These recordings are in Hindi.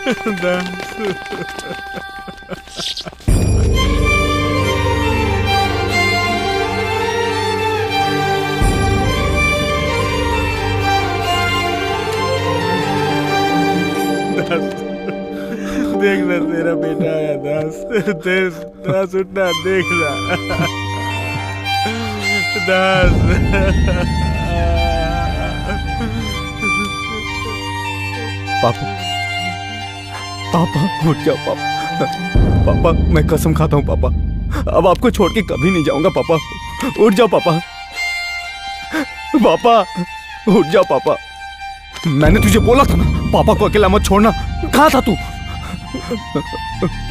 देखना तेरा बेटा आया दास। दास उठना, देखना दास। पापा, पापा उठ जाओ पापा। पापा मैं कसम खाता हूँ पापा, अब आपको छोड़ के कभी नहीं जाऊंगा पापा। उठ जाओ पापा। पापा उठ जाओ पापा। मैंने तुझे बोला था ना पापा को अकेला मत छोड़ना। कहाँ था तू?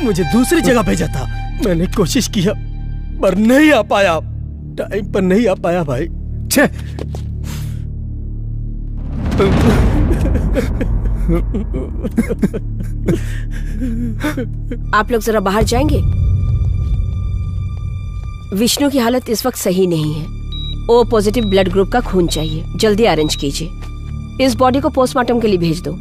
मुझे दूसरी जगह भेजा था। मैंने कोशिश किया पर नहीं आ पाया, टाइम पर नहीं आ पाया भाई। छे आप लोग जरा बाहर जाएंगे? विष्णु की हालत इस वक्त सही नहीं है। ओ पॉजिटिव ब्लड ग्रुप का खून चाहिए, जल्दी अरेंज कीजिए। इस बॉडी को पोस्टमार्टम के लिए भेज दो।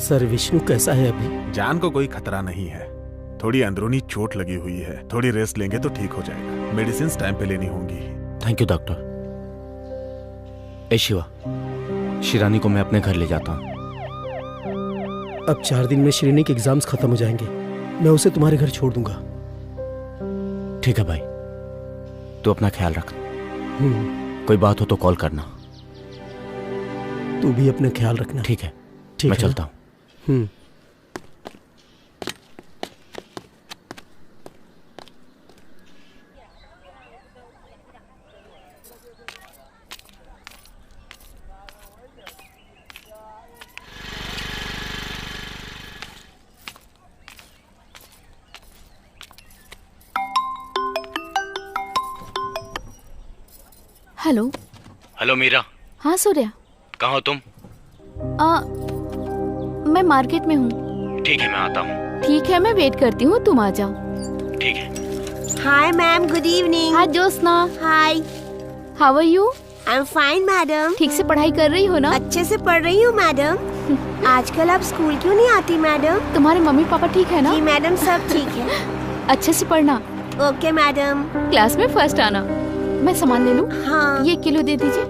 सर विष्णु कैसा है अभी? जान को कोई खतरा नहीं है, थोड़ी अंदरूनी चोट लगी हुई है। थोड़ी रेस्ट लेंगे तो ठीक हो जाएगा। मेडिसिन टाइम पे लेनी होंगी। Thank you doctor. ए शिवा, शिरानी को मैं अपने घर ले जाता हूँ। अब 4 दिन में श्रेणी के एग्जाम्स खत्म हो जाएंगे, मैं उसे तुम्हारे घर छोड़ दूंगा। ठीक है भाई, तू अपना ख्याल रख। कोई बात हो तो कॉल करना। तू भी अपना ख्याल रखना। ठीक है, मैं चलता हूँ। हेलो। हेलो मीरा। हाँ सूर्या। कहाँ हो तुम? मैं मार्केट में हूँ। ठीक है, मैं आता हूँ। ठीक है, मैं वेट करती हूँ, तुम आ जाओ। ठीक है। Hi ma'am, good evening. Hi Jyotsna. Hi, how are you? I am fine madam. ठीक से पढ़ाई कर रही हो ना? अच्छे से पढ़ रही हूँ मैडम। आजकल आप स्कूल क्यों नहीं आती मैडम? तुम्हारे मम्मी पापा ठीक है ना? जी मैडम, सब ठीक है। अच्छे से पढ़ना। Okay madam. क्लास में फर्स्ट आना। मैं सामान ले लूं? हाँ। ये 1 किलो दे दीजिए।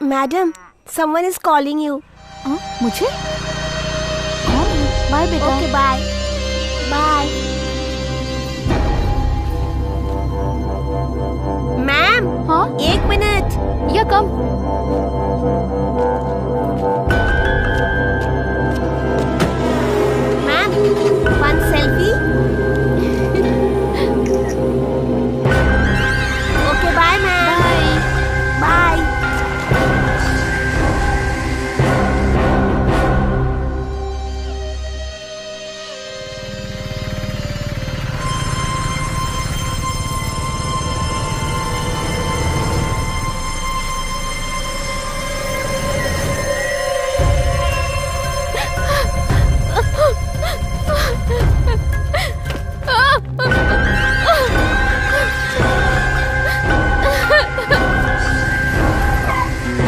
Madam, someone is calling you. मुझे? बाय बेटा। Okay bye bye. मैम। हाँ? 1 मिनट। या कम। Ma'am, 1 selfie. Okay bye ma'am. Bye.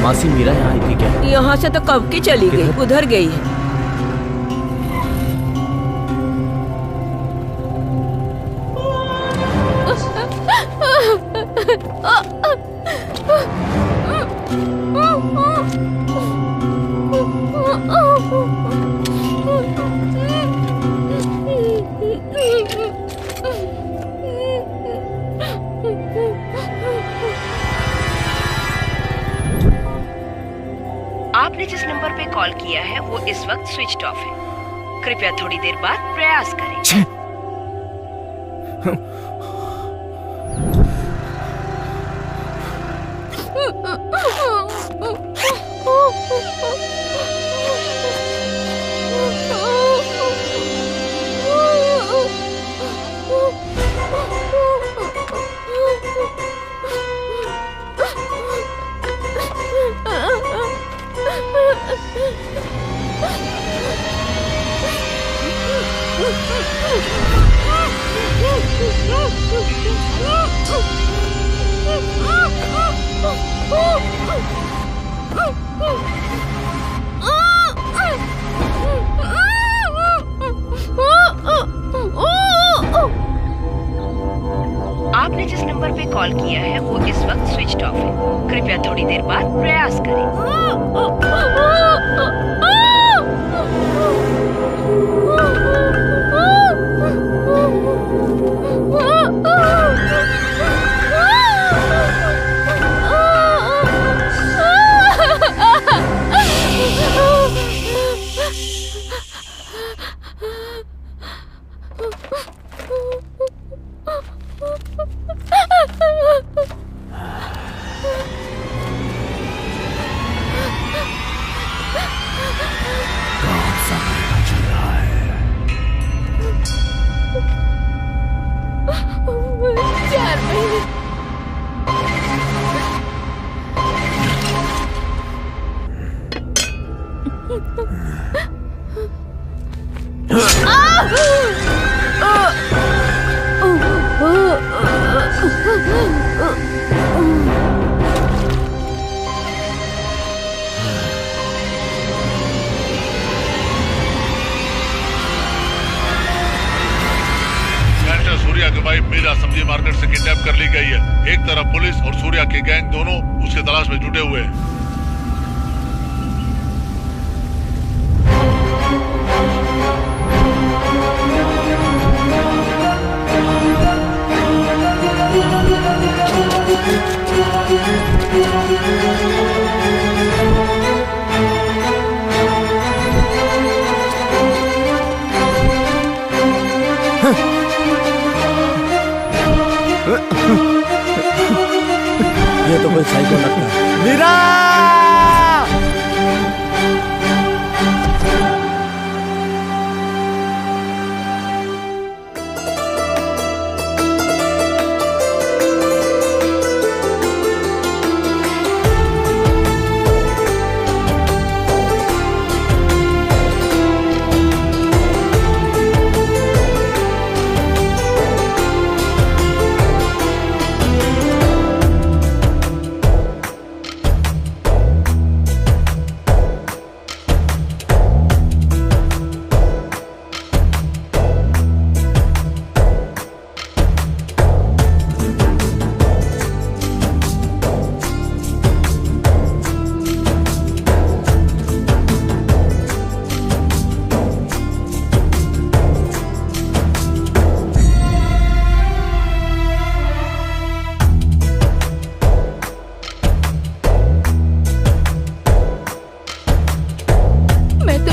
मासी मीरा यहाँ आई थी क्या? यहाँ से तो कब की चली गई, उधर गई है। आपने जिस नंबर पे कॉल किया है वो इस वक्त स्विच ऑफ है। कृपया थोड़ी देर बाद प्रयास करें। आपने जिस नंबर पे कॉल किया है वो इस वक्त स्विच ऑफ है। कृपया थोड़ी देर बाद प्रयास सूर्या की वाइफ मीरा सब्जी मार्केट से किडनैप कर ली गई है। एक तरफ पुलिस और सूर्या की गैंग दोनों उसके तलाश में जुटे हुए हैं। ये तो कोई साइको लगता है। मीरा!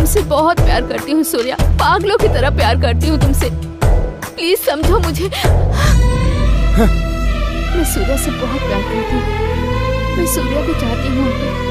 तुमसे बहुत प्यार करती हूँ सूर्या, पागलों की तरह प्यार करती हूँ तुमसे। प्लीज समझो मुझे। मैं सूर्या से बहुत प्यार करती हूँ, मैं सूर्या को चाहती हूँ।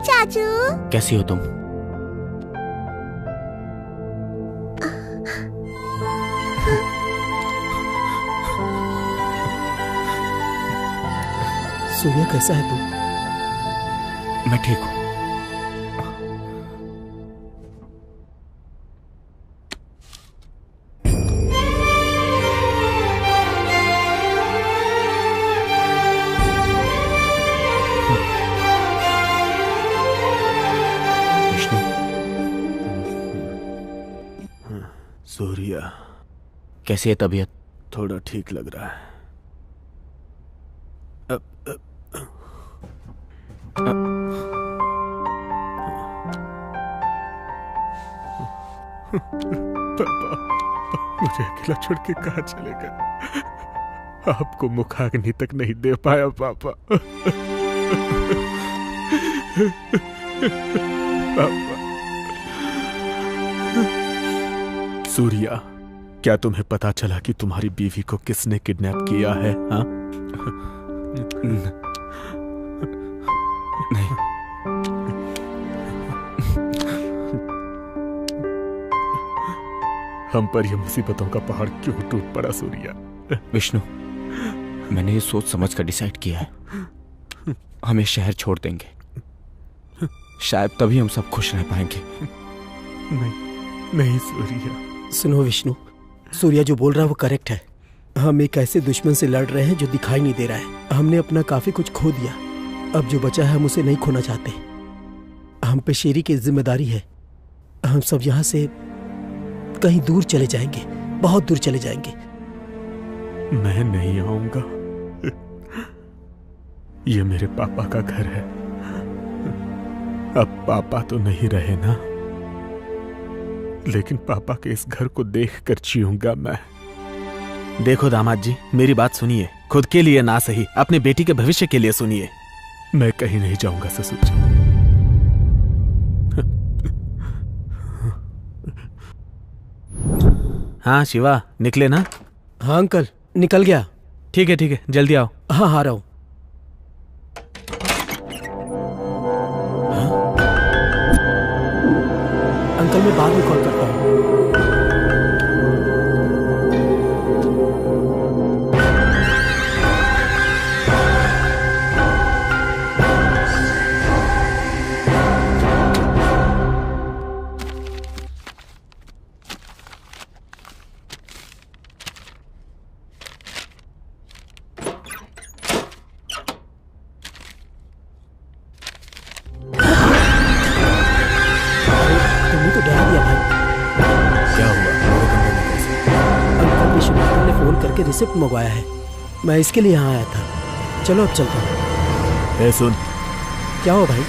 चाचू। कैसी हो तुम? सूर्या कैसा है तू? मैं ठीक हूं। सूर्या, कैसी है तबीयत? थोड़ा ठीक लग रहा है। पापा, मुझे अकेला छोड़ के कहाँ चले गए? आपको मुखाग्नि तक नहीं दे पाया पापा। पापा। सूर्या, क्या तुम्हें पता चला कि तुम्हारी बीवी को किसने किडनैप किया है? हाँ? नहीं। हम पर यह मुसीबतों का पहाड़ क्यों टूट पड़ा सूर्या? विष्णु, मैंने ये सोच समझ कर डिसाइड किया है, हम ये शहर छोड़ देंगे। शायद तभी हम सब खुश रह पाएंगे। नहीं सूर्या। सुनो विष्णु, सूर्या जो बोल रहा है वो करेक्ट है। हम एक ऐसे दुश्मन से लड़ रहे हैं जो दिखाई नहीं दे रहा है। हमने अपना काफी कुछ खो दिया, अब जो बचा है हम उसे नहीं खोना चाहते। हम पे शेरी की जिम्मेदारी है। हम सब यहाँ से कहीं दूर चले जाएंगे, बहुत दूर चले जाएंगे। मैं नहीं आऊंगा। ये मेरे पापा का घर है। अब पापा तो नहीं रहे ना, लेकिन पापा के इस घर को देखकर जीऊंगा मैं। देखो दामाद जी, मेरी बात सुनिए। खुद के लिए ना सही, अपने बेटी के भविष्य के लिए सुनिए। मैं कहीं नहीं जाऊंगा ससुर जी। हाँ शिवा, निकले ना? हाँ अंकल, निकल गया। ठीक है, जल्दी आओ। हाँ आ रहा हूँ। अंकल मैं बाद में कॉल करता हूँ। रिसिप्ट मंगवाया है, मैं इसके लिए यहाँ आया था। चलो अब चलता हूँ। सुन, क्या हो भाई?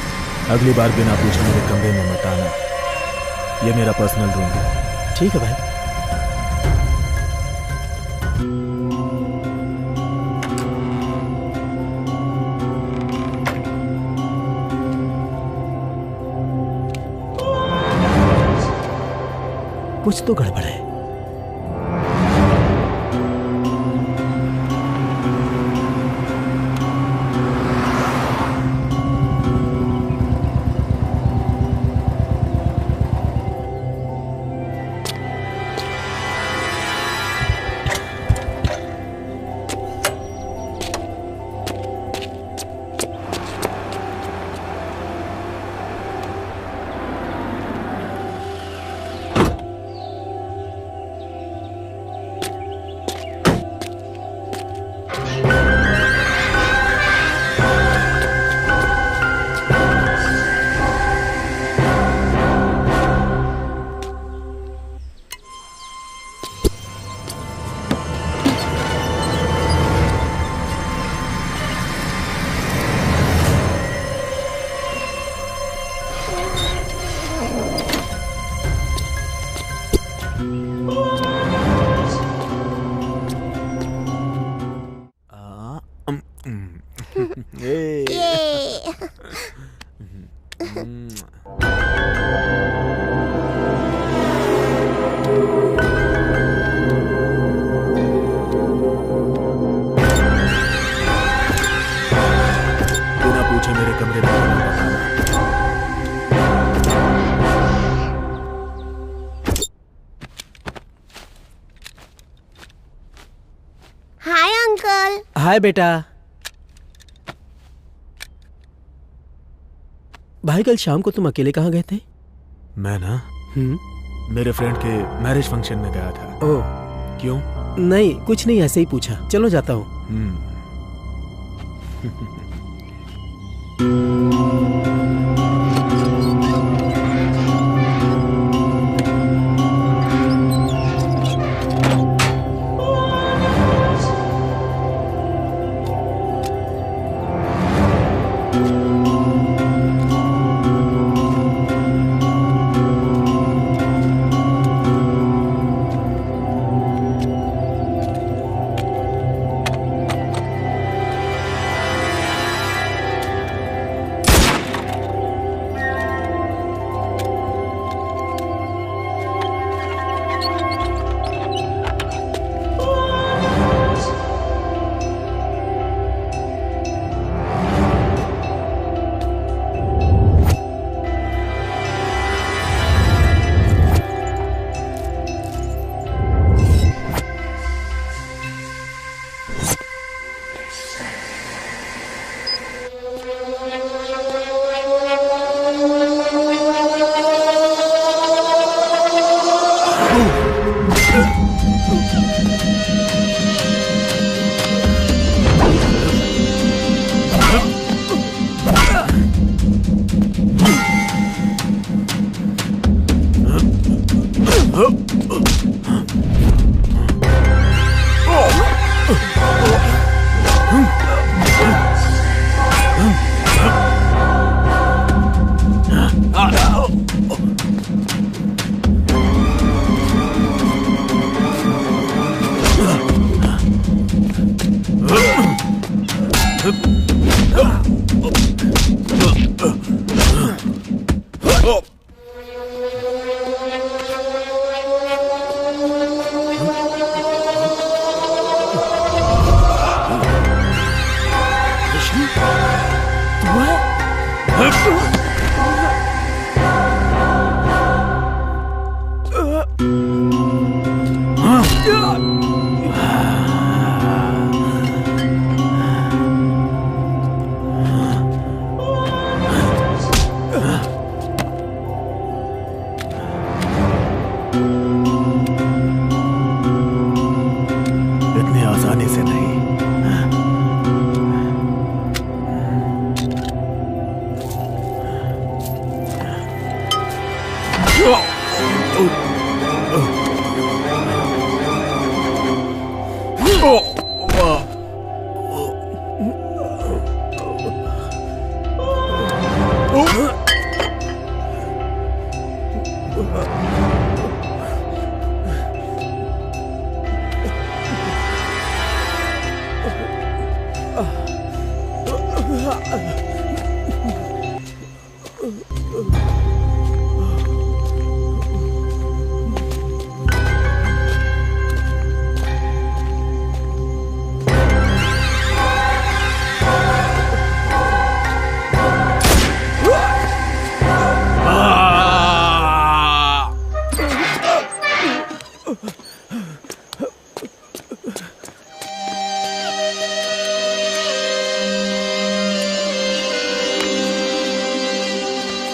अगली बार बिना पूछे मेरे कमरे में मत आना। ये मेरा पर्सनल रूम है। ठीक है भाई। कुछ तो गड़बड़ है। हाय बेटा। भाई कल शाम को तुम अकेले कहाँ गए थे? मैं ना मेरे फ्रेंड के मैरिज फंक्शन में गया था। ओह क्यों? नहीं कुछ नहीं, ऐसे ही पूछा। चलो जाता हूँ।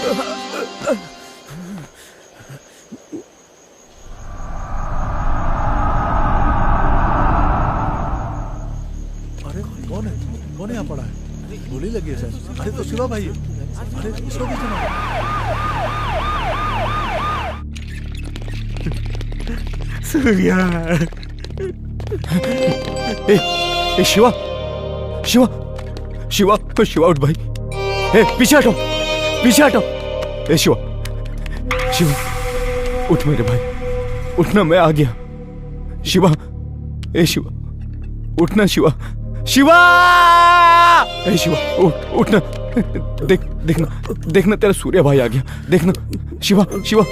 अरे कौन है? कौन यहाँ पड़ा है? गोली लगी है सर। अरे तो शिवा भाई है। अरे इसको भी सुना। सूर्या। ए शिवा, शिवा, शिवा, शिवा उठ भाई। ए पीछे हटो, पीछे हटो। ए शिवा, शिवा उठ मेरे भाई, उठना, मैं आ गया। शिवा, ए शिवा उठना, शिवा, शिवा, ए शिवा उठना। देख, देखना, देखना तेरा सूर्या भाई आ गया। देखना शिवा, शिवा,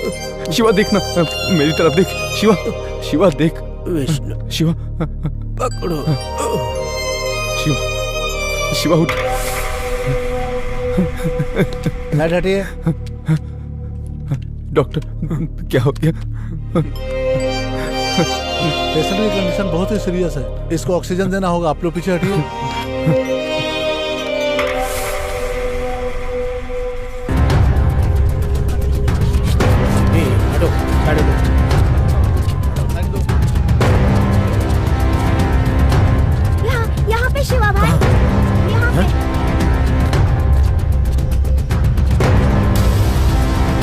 शिवा देखना मेरी तरफ देख। शिवा, शिवा देख। विष्णु शिवा पकड़ो। शिवा, शिवा उठ। लाइट हटिए। डॉक्टर क्या हो गया? पेशेंट की कंडीशन बहुत ही सीरियस है, इसको ऑक्सीजन देना होगा। आप लोग पीछे हटिए। हटो, साइड में। यहाँ पे शिवा भाई, यहाँ पे।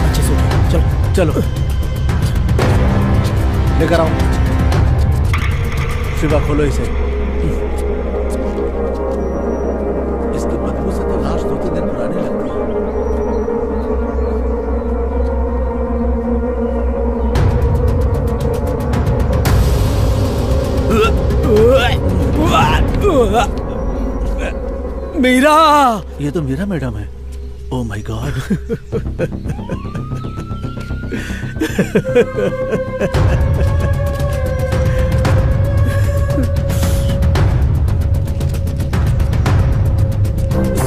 अच्छे से उठो, चलो चलो लेकर आओ। शिवा खोलो इसे। इसकी बदबू से तो लाश 2-3 दिन पुरानी लगती है। मीरा, ये तो मीरा मैडम है। Oh my God.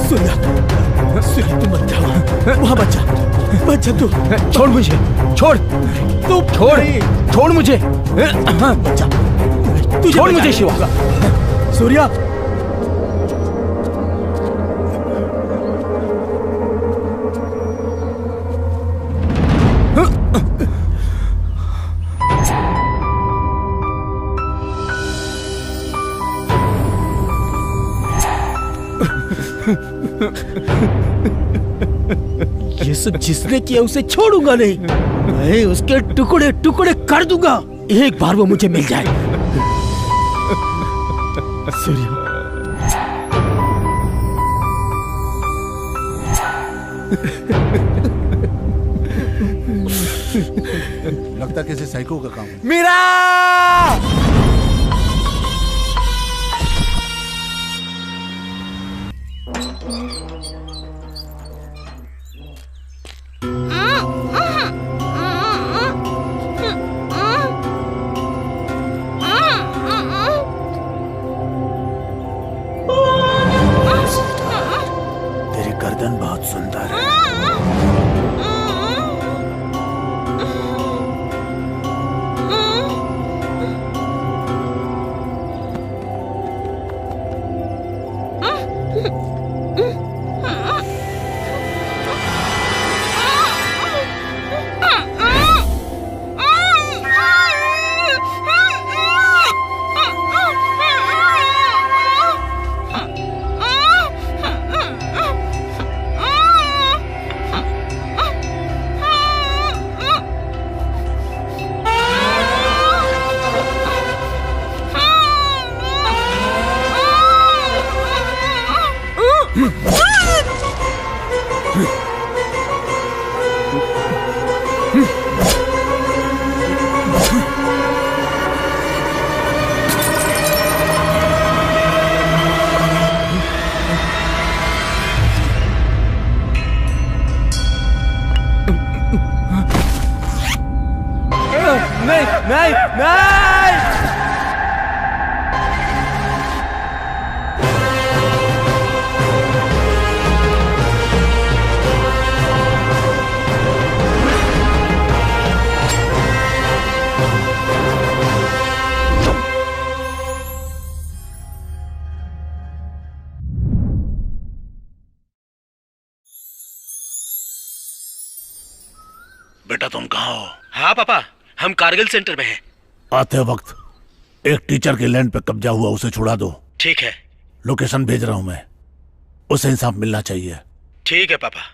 Surya, Surya तू मत जाओ, वहाँ बच्चा, बच्चा तू छोड़ मुझे, छोड़, तू छोड़, छोड़ मुझे। बच्चा, छोड़ मुझे शिवा। सूर्या, ये सब जिसने किया उसे छोड़ूंगा नहीं। मैं उसके टुकड़े टुकड़े कर दूंगा, एक बार वो मुझे मिल जाए। सूर्या, लगता किसी साइको का काम है। मीरा, तेरी गर्दन बहुत सुंदर है। नहीं, नहीं। बेटा तुम कहाँ हो? हाँ पापा, हम कारगिल सेंटर में हैं। आते वक्त एक टीचर के लैंड पे कब्जा हुआ, उसे छुड़ा दो। ठीक है। लोकेशन भेज रहा हूं मैं, उसे इंसाफ मिलना चाहिए। ठीक है पापा।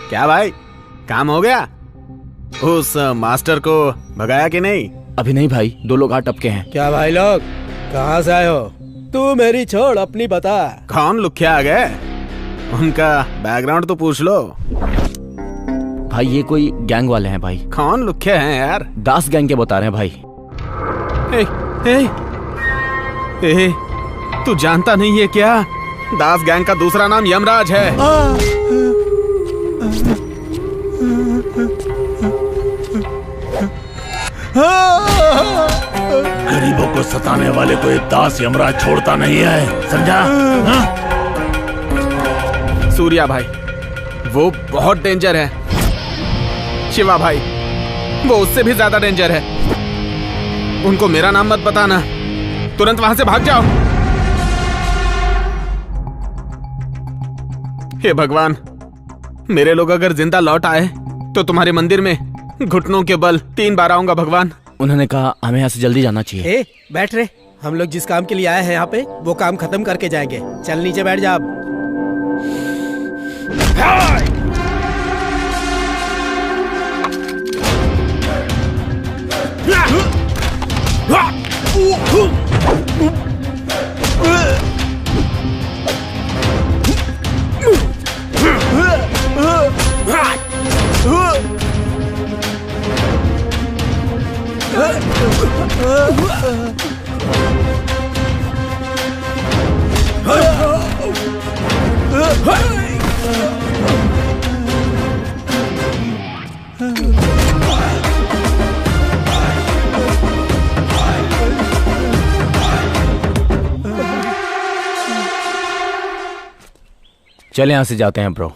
क्या भाई, काम हो गया? उस मास्टर को भगाया कि नहीं? अभी नहीं भाई, 2 लोग हाथ टपके हैं। क्या भाई लोग, कहाँ से आए हो? तू मेरी छोड़, अपनी बता। कौन लुख्या आ गए? उनका बैकग्राउंड तो पूछ लो। भाई ये कोई गैंग वाले हैं भाई। कौन लुख्या हैं यार? दास गैंग के बता रहे हैं भाई। तू जानता नहीं है क्या? दास गैंग का दूसरा नाम यमराज है। गरीबों को सताने वाले को एक दास यमराज छोड़ता नहीं है, समझा? सूर्या भाई, वो बहुत डेंजर है। शिवा भाई, वो उससे भी ज्यादा डेंजर है। उनको मेरा नाम मत बताना, तुरंत वहां से भाग जाओ। हे भगवान, मेरे लोग अगर जिंदा लौट आए तो तुम्हारे मंदिर में घुटनों के बल 3 बार आऊंगा भगवान। उन्होंने कहा हमें यहाँ से जल्दी जाना चाहिए। बैठ रहे, हम लोग जिस काम के लिए आए हैं यहाँ पे, वो काम खत्म करके जाएंगे। चल नीचे बैठ जा अब। चले यहाँ से जाते हैं ब्रो।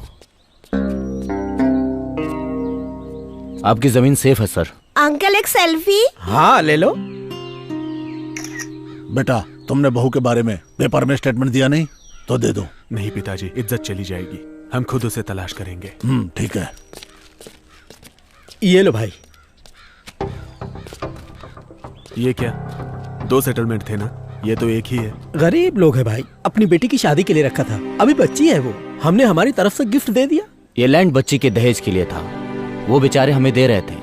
आपकी जमीन सेफ है सर। अंकल एक सेल्फी? हाँ ले लो। बेटा, तुमने बहू के बारे में पेपर में स्टेटमेंट दिया नहीं तो दे दो। नहीं पिताजी, इज्जत चली जाएगी। हम खुद उसे तलाश करेंगे। ठीक है। ये लो भाई। ये क्या? 2 सेटलमेंट थे ना? ये तो एक ही है। गरीब लोग है भाई, अपनी बेटी की शादी के लिए रखा था। अभी बच्ची है वो, हमने हमारी तरफ से गिफ्ट दे दिया। ये लैंड बच्ची के दहेज के लिए था। वो बेचारे हमें दे रहे थे,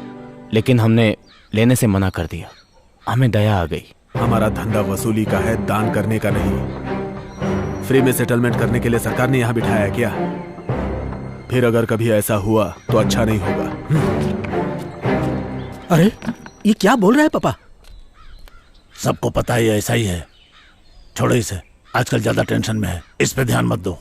लेकिन हमने लेने से मना कर दिया। हमें दया आ गई। हमारा धंधा वसूली का है, दान करने का नहीं। फ्री में सेटलमेंट करने के लिए सरकार ने यहाँ बिठाया क्या? फिर अगर कभी ऐसा हुआ तो अच्छा नहीं होगा। अरे ये क्या बोल रहा है पापा? सबको पता ही ऐसा ही है। छोड़ो इसे, आजकल ज्यादा टेंशन में है, इस पे ध्यान मत दो।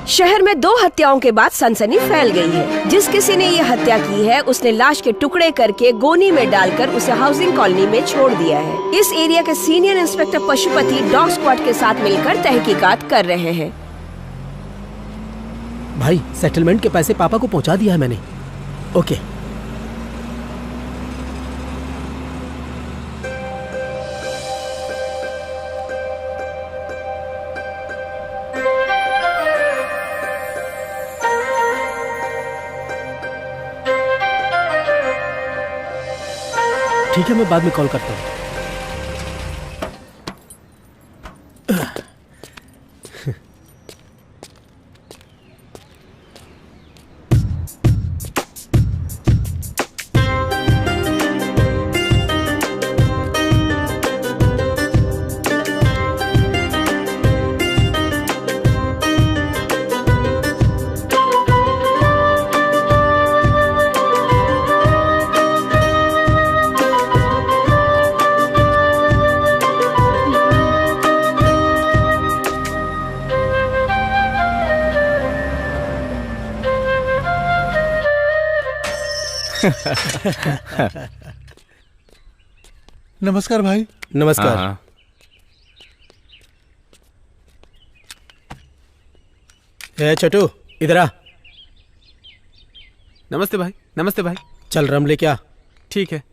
शहर में 2 हत्याओं के बाद सनसनी फैल गई है। जिस किसी ने ये हत्या की है उसने लाश के टुकड़े करके गोनी में डालकर उसे हाउसिंग कॉलोनी में छोड़ दिया है। इस एरिया के senior inspector Pashupati dog squad के साथ मिलकर तहकीकात कर रहे हैं। भाई सेटलमेंट के पैसे पापा को पहुंचा दिया है मैंने। ओके। ठीक है, मैं बाद में कॉल करता हूँ। नमस्कार भाई। नमस्कार। हाँ। ए छोटू, इधर आ। नमस्ते भाई। नमस्ते भाई। चल रम ले क्या? ठीक है।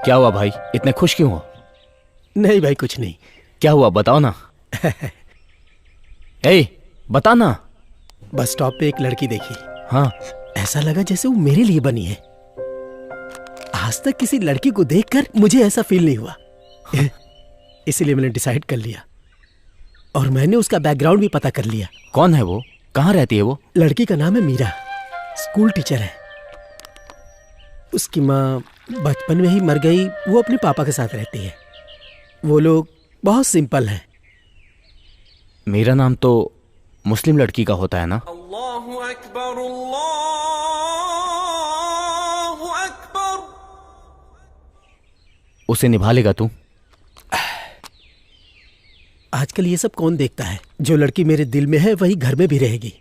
क्या हुआ भाई, इतने खुश क्यों हो? नहीं भाई, कुछ नहीं। क्या हुआ बताओ ना। ए, बता ना। बस स्टॉप पे एक लड़की देखी। हाँ। ऐसा लगा जैसे वो मेरे लिए बनी है। आज तक किसी लड़की को देखकर मुझे ऐसा फील नहीं हुआ। इसीलिए मैंने डिसाइड कर लिया, और मैंने उसका बैकग्राउंड भी पता कर लिया। कौन है वो? कहाँ रहती है वो? लड़की का नाम है मीरा, स्कूल टीचर है। उसकी माँ बचपन में ही मर गई। वो अपने पापा के साथ रहती है। वो लोग बहुत सिंपल हैं। मेरा नाम तो मुस्लिम लड़की का होता है ना? अल्लाहु अकबर, अल्लाहु अकबर। उसे निभा लेगा तू? आजकल ये सब कौन देखता है? जो लड़की मेरे दिल में है वही घर में भी रहेगी,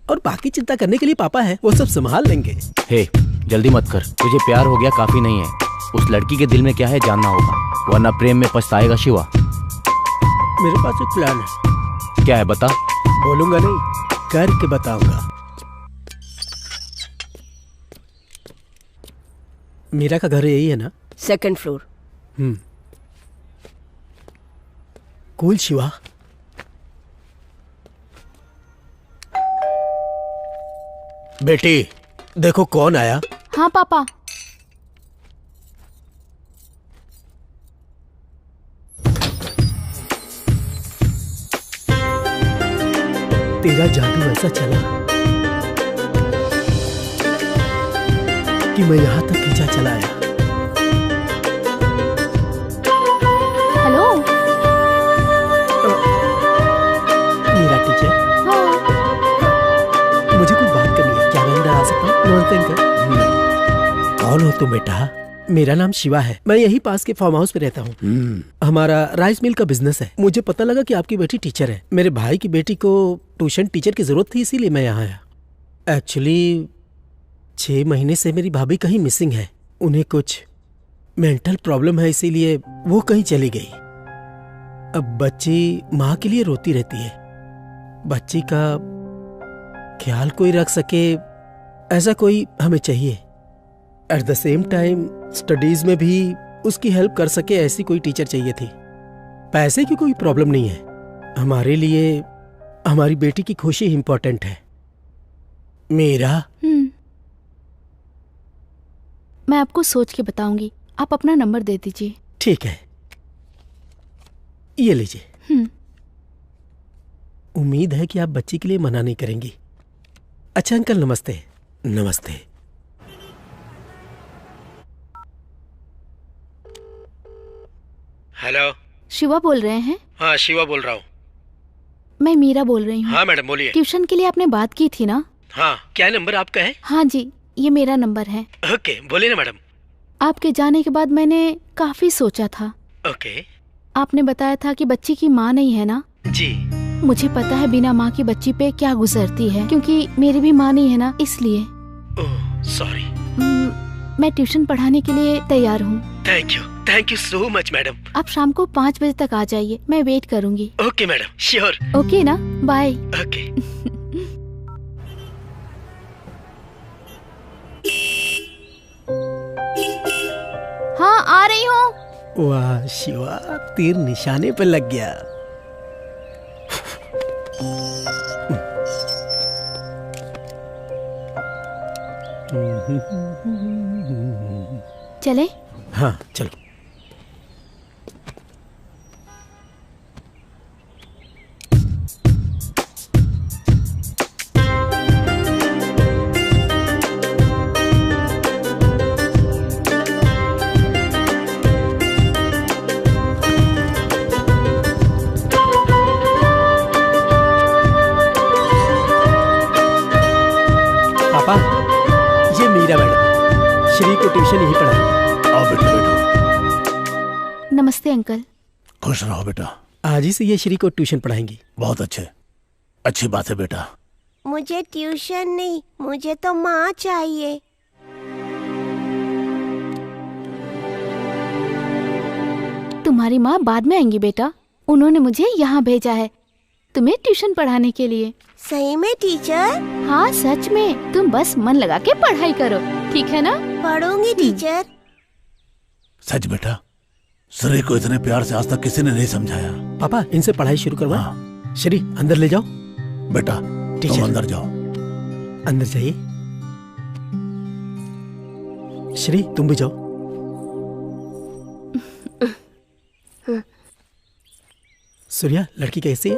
और बाकी चिंता करने के लिए पापा है, वो सब संभाल लेंगे। हे, जल्दी मत कर। तुझे प्यार हो गया काफी नहीं है। उस लड़की के दिल में क्या है जानना होगा, वरना प्रेम में पछताएगा शिवा। मेरे पास एक प्लान है। क्या है बता। बोलूंगा नहीं, करके बताऊंगा। मीरा का घर यही है ना? 2nd floor. कूल शिवा। बेटी देखो कौन आया। हाँ पापा। तेरा जादू ऐसा चला कि मैं यहां तक खींचा चला आया। हेलो। मीरा टीचर। हाँ। मुझे कुछ बात करनी है, क्या मैं अंदर आ सकता हूँ? नमस्ते अंकल। कौन हो तुम बेटा? मेरा नाम शिवा है, मैं यही पास के फार्म हाउस पे रहता हूँ। हमारा राइस मिल का बिजनेस है। मुझे पता लगा कि आपकी बेटी टीचर है। मेरे भाई की बेटी को ट्यूशन टीचर की जरूरत थी, इसीलिए मैं यहाँ आया। एक्चुअली 6 महीने से मेरी भाभी कहीं मिसिंग है। उन्हें कुछ मेंटल प्रॉब्लम है, इसीलिए वो कहीं चली गई। अब बच्ची माँ के लिए रोती रहती है। बच्ची का ख्याल कोई रख सके ऐसा कोई हमें चाहिए। At the same time studies में भी उसकी हेल्प कर सके ऐसी कोई टीचर चाहिए थी। पैसे की कोई प्रॉब्लम नहीं है, हमारे लिए हमारी बेटी की खुशी इंपॉर्टेंट है। मेरा मैं आपको सोच के बताऊंगी, आप अपना नंबर दे दीजिए। ठीक है, ये लीजिए। उम्मीद है कि आप बच्ची के लिए मना नहीं करेंगी। अच्छा अंकल, नमस्ते। नमस्ते। हेलो, शिवा बोल रहे हैं? हाँ शिवा बोल रहा हूँ। मैं मीरा बोल रही हूँ। हाँ मैडम बोलिए। ट्यूशन के लिए आपने बात की थी ना? हाँ, क्या नंबर आपका है? हाँ जी, ये मेरा नंबर है। ओके, बोलिए ना मैडम। आपके जाने के बाद मैंने काफी सोचा था। ओके। आपने बताया था कि बच्ची की माँ नहीं है ना? जी। मुझे पता है बिना माँ की बच्ची पे क्या गुजरती है, क्योंकि मेरी भी माँ नहीं है ना, इसलिए। Oh sorry. मैं ट्यूशन पढ़ाने के लिए तैयार हूँ। Thank you so much madam. आप शाम को 5 बजे तक आ जाइए, मैं वेट करूँगी। Okay madam, sure. ओके ना, बाय। ओके। हाँ आ रही हूँ। वाह शिवा, तीर निशाने पे लग गया। चले? हाँ चलो। पापा, ये मीरा मैडम, श्री को ट्यूशन यही पढ़ाएंगे। आओ बेटा बैठो। नमस्ते अंकल। खुश रहो बेटा। आज ही से ये श्री को ट्यूशन पढ़ाएंगी। बहुत अच्छी बात है बेटा। मुझे ट्यूशन नहीं, मुझे तो माँ चाहिए। तुम्हारी माँ बाद में आएंगी बेटा, उन्होंने मुझे यहाँ भेजा है तुम्हें ट्यूशन पढ़ाने के लिए। सही में टीचर? हाँ सच में, तुम बस मन लगा के पढ़ाई करो, ठीक है ना? पढ़ूंगी टीचर। सच बेटा, श्री को इतने प्यार से आज तक किसी ने नहीं समझाया। पापा इनसे पढ़ाई शुरू करवा। हाँ। श्री अंदर ले जाओ। बेटा तुम अंदर जाओ। अंदर जाइए। श्री तुम भी जाओ। सूर्या लड़की कैसी है?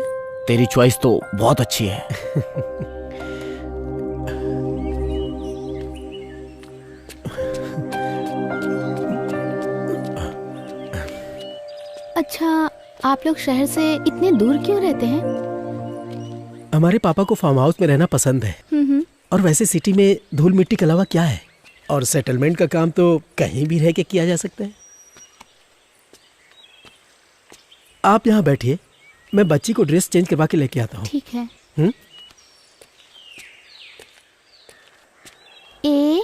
तेरी चॉइस तो बहुत अच्छी है। अच्छा, आप लोग शहर से इतने दूर क्यों रहते हैं? हमारे पापा को फार्म हाउस में रहना पसंद है। और वैसे सिटी में धूल मिट्टी के अलावा क्या है, और सेटलमेंट का काम तो कहीं भी रह के किया जा सकता है। आप यहाँ बैठिए, मैं बच्ची को ड्रेस चेंज करवा के लेके आता हूँ। ठीक है। ए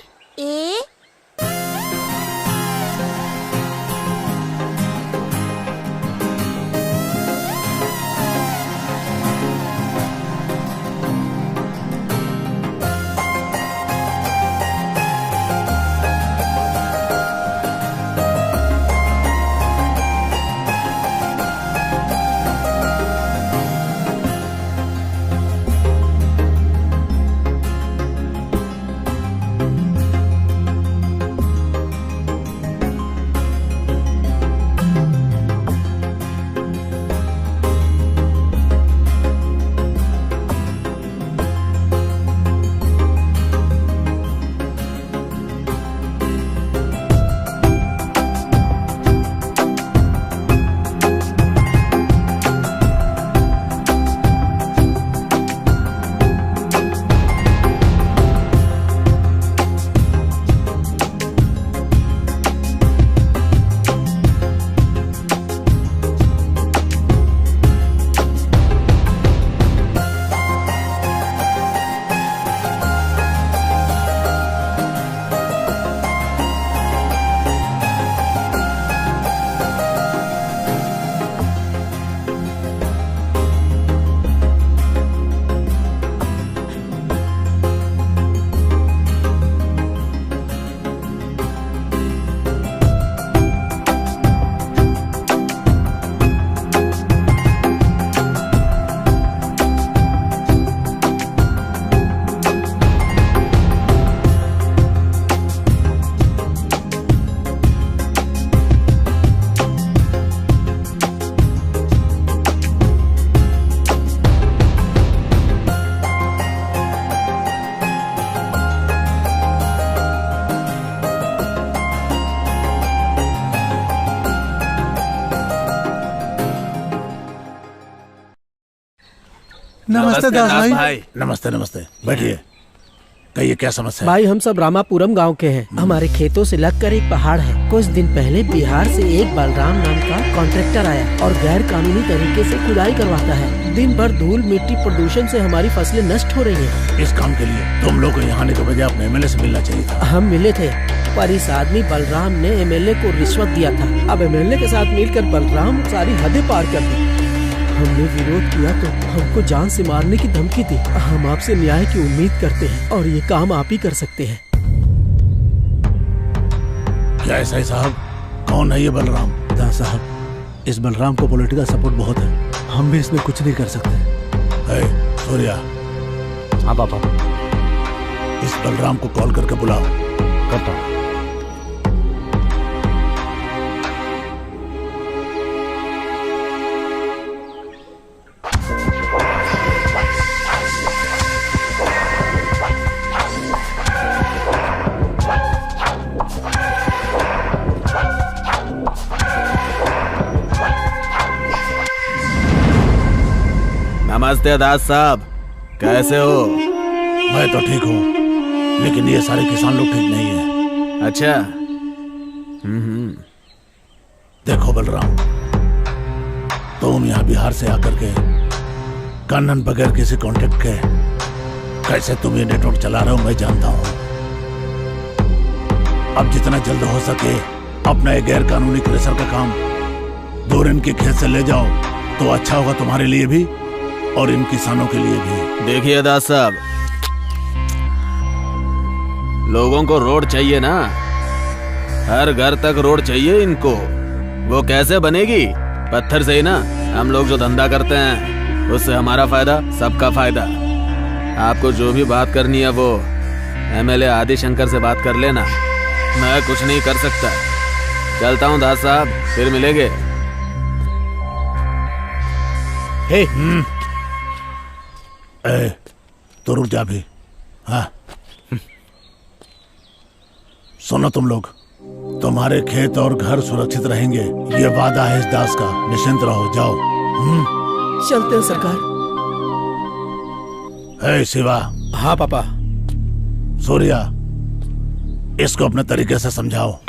नमस्ते दास भाई। नमस्ते नमस्ते, बैठिए। कहिए क्या समस्या है? भाई हम सब रामापुरम गांव के हैं। हमारे खेतों से लगकर एक पहाड़ है। कुछ दिन पहले बिहार से एक बलराम नाम का कॉन्ट्रैक्टर आया और गैर कानूनी तरीके से खुदाई करवाता है। दिन भर धूल मिट्टी प्रदूषण से हमारी फसलें नष्ट हो रही हैं। इस काम के लिए तुम लोग को यहाँ आने के बजाय अपने एमएलए से मिलना चाहिए था। हम मिले थे, पर इस आदमी बलराम ने एमएलए को रिश्वत दिया था। अब एमएलए के साथ मिलकर बलराम सारी हदें पार कर दी। हमने विरोध किया तो हमको जान से मारने की धमकी दी। हम आपसे न्याय की उम्मीद करते हैं और ये काम आप ही कर सकते हैं। क्या ऐसा है साहब? कौन है ये बलराम? दास साहब, इस बलराम को पॉलिटिकल सपोर्ट बहुत है, हम भी इसमें कुछ नहीं कर सकते। सूर्या। हाँ पापा। इस बलराम को कॉल करके बुलाओ। करता हूँ। नमस्ते दास साहब, कैसे हो? मैं तो ठीक हूँ, लेकिन ये सारे किसान लोग ठीक नहीं है। अच्छा। देखो बलराम, तुम यहाँ बिहार से आकर के कन्नन बगैर किसी कांटेक्ट के कैसे तुम ये नेटवर्क चला रहे हो मैं जानता हूँ। अब जितना जल्द हो सके अपना ये गैर कानूनी क्रशर का काम दूर इनके खेत से ले जाओ तो अच्छा होगा तुम्हारे लिए भी और इन किसानों के लिए भी। देखिए दास साहब, लोगों को रोड चाहिए ना, हर घर तक रोड चाहिए इनको। वो कैसे बनेगी? पत्थर से ही ना। हम लोग जो धंधा करते हैं उससे हमारा फायदा, सबका फायदा। आपको जो भी बात करनी है वो एमएलए आदि शंकर से बात कर लेना, मैं कुछ नहीं कर सकता। चलता हूँ दास साहब, फिर मिलेंगे। हे तो रुक जा भी। हाँ सुनो तुम लोग, तुम्हारे खेत और घर सुरक्षित रहेंगे, ये वादा है इस दास का। निश्चिंत रहो, जाओ। चलते हैं सरकार। हे शिवा। हाँ पापा। सूर्या, इसको अपने तरीके से समझाओ।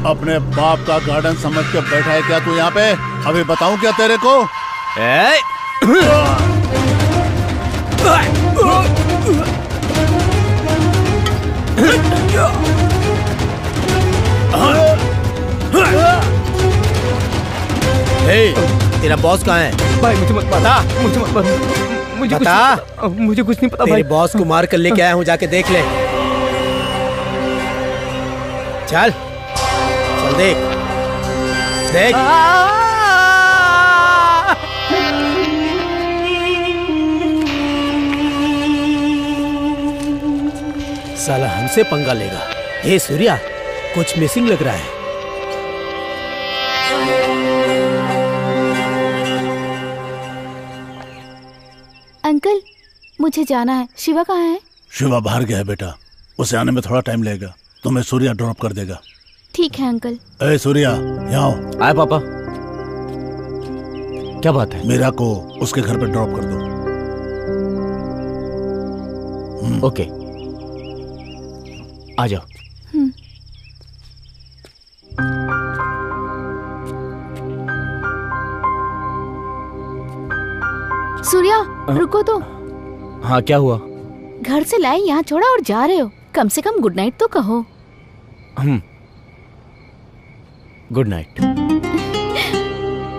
अपने बाप का गार्डन समझ के बैठा है क्या तू यहाँ पे? अभी बताऊं क्या तेरे को? तेरा बॉस कहाँ है? भाई मुझे मत बता, मुझे मत बता, मुझे कुछ नहीं पता भाई। तेरे बॉस को मार कर लेके आया हूँ, जाके देख ले। चल चल देख देख। साला हमसे पंगा लेगा। हे सूर्या, कुछ मिसिंग लग रहा है। अंकल मुझे जाना है। शिवा कहाँ है? शिवा बाहर गया है बेटा, उसे आने में थोड़ा टाइम लगेगा, तुम्हें सूर्या ड्रॉप कर देगा। ठीक है अंकल। ए सूर्या, यहाँ आओ। आए पापा। क्या बात है? मीरा को उसके घर पे ड्रॉप कर दो। ओके, आ जाओ। सूर्या रुको तो। हाँ क्या हुआ? घर से लाए यहाँ छोड़ा और जा रहे हो, कम से कम गुड नाइट तो कहो। Good night.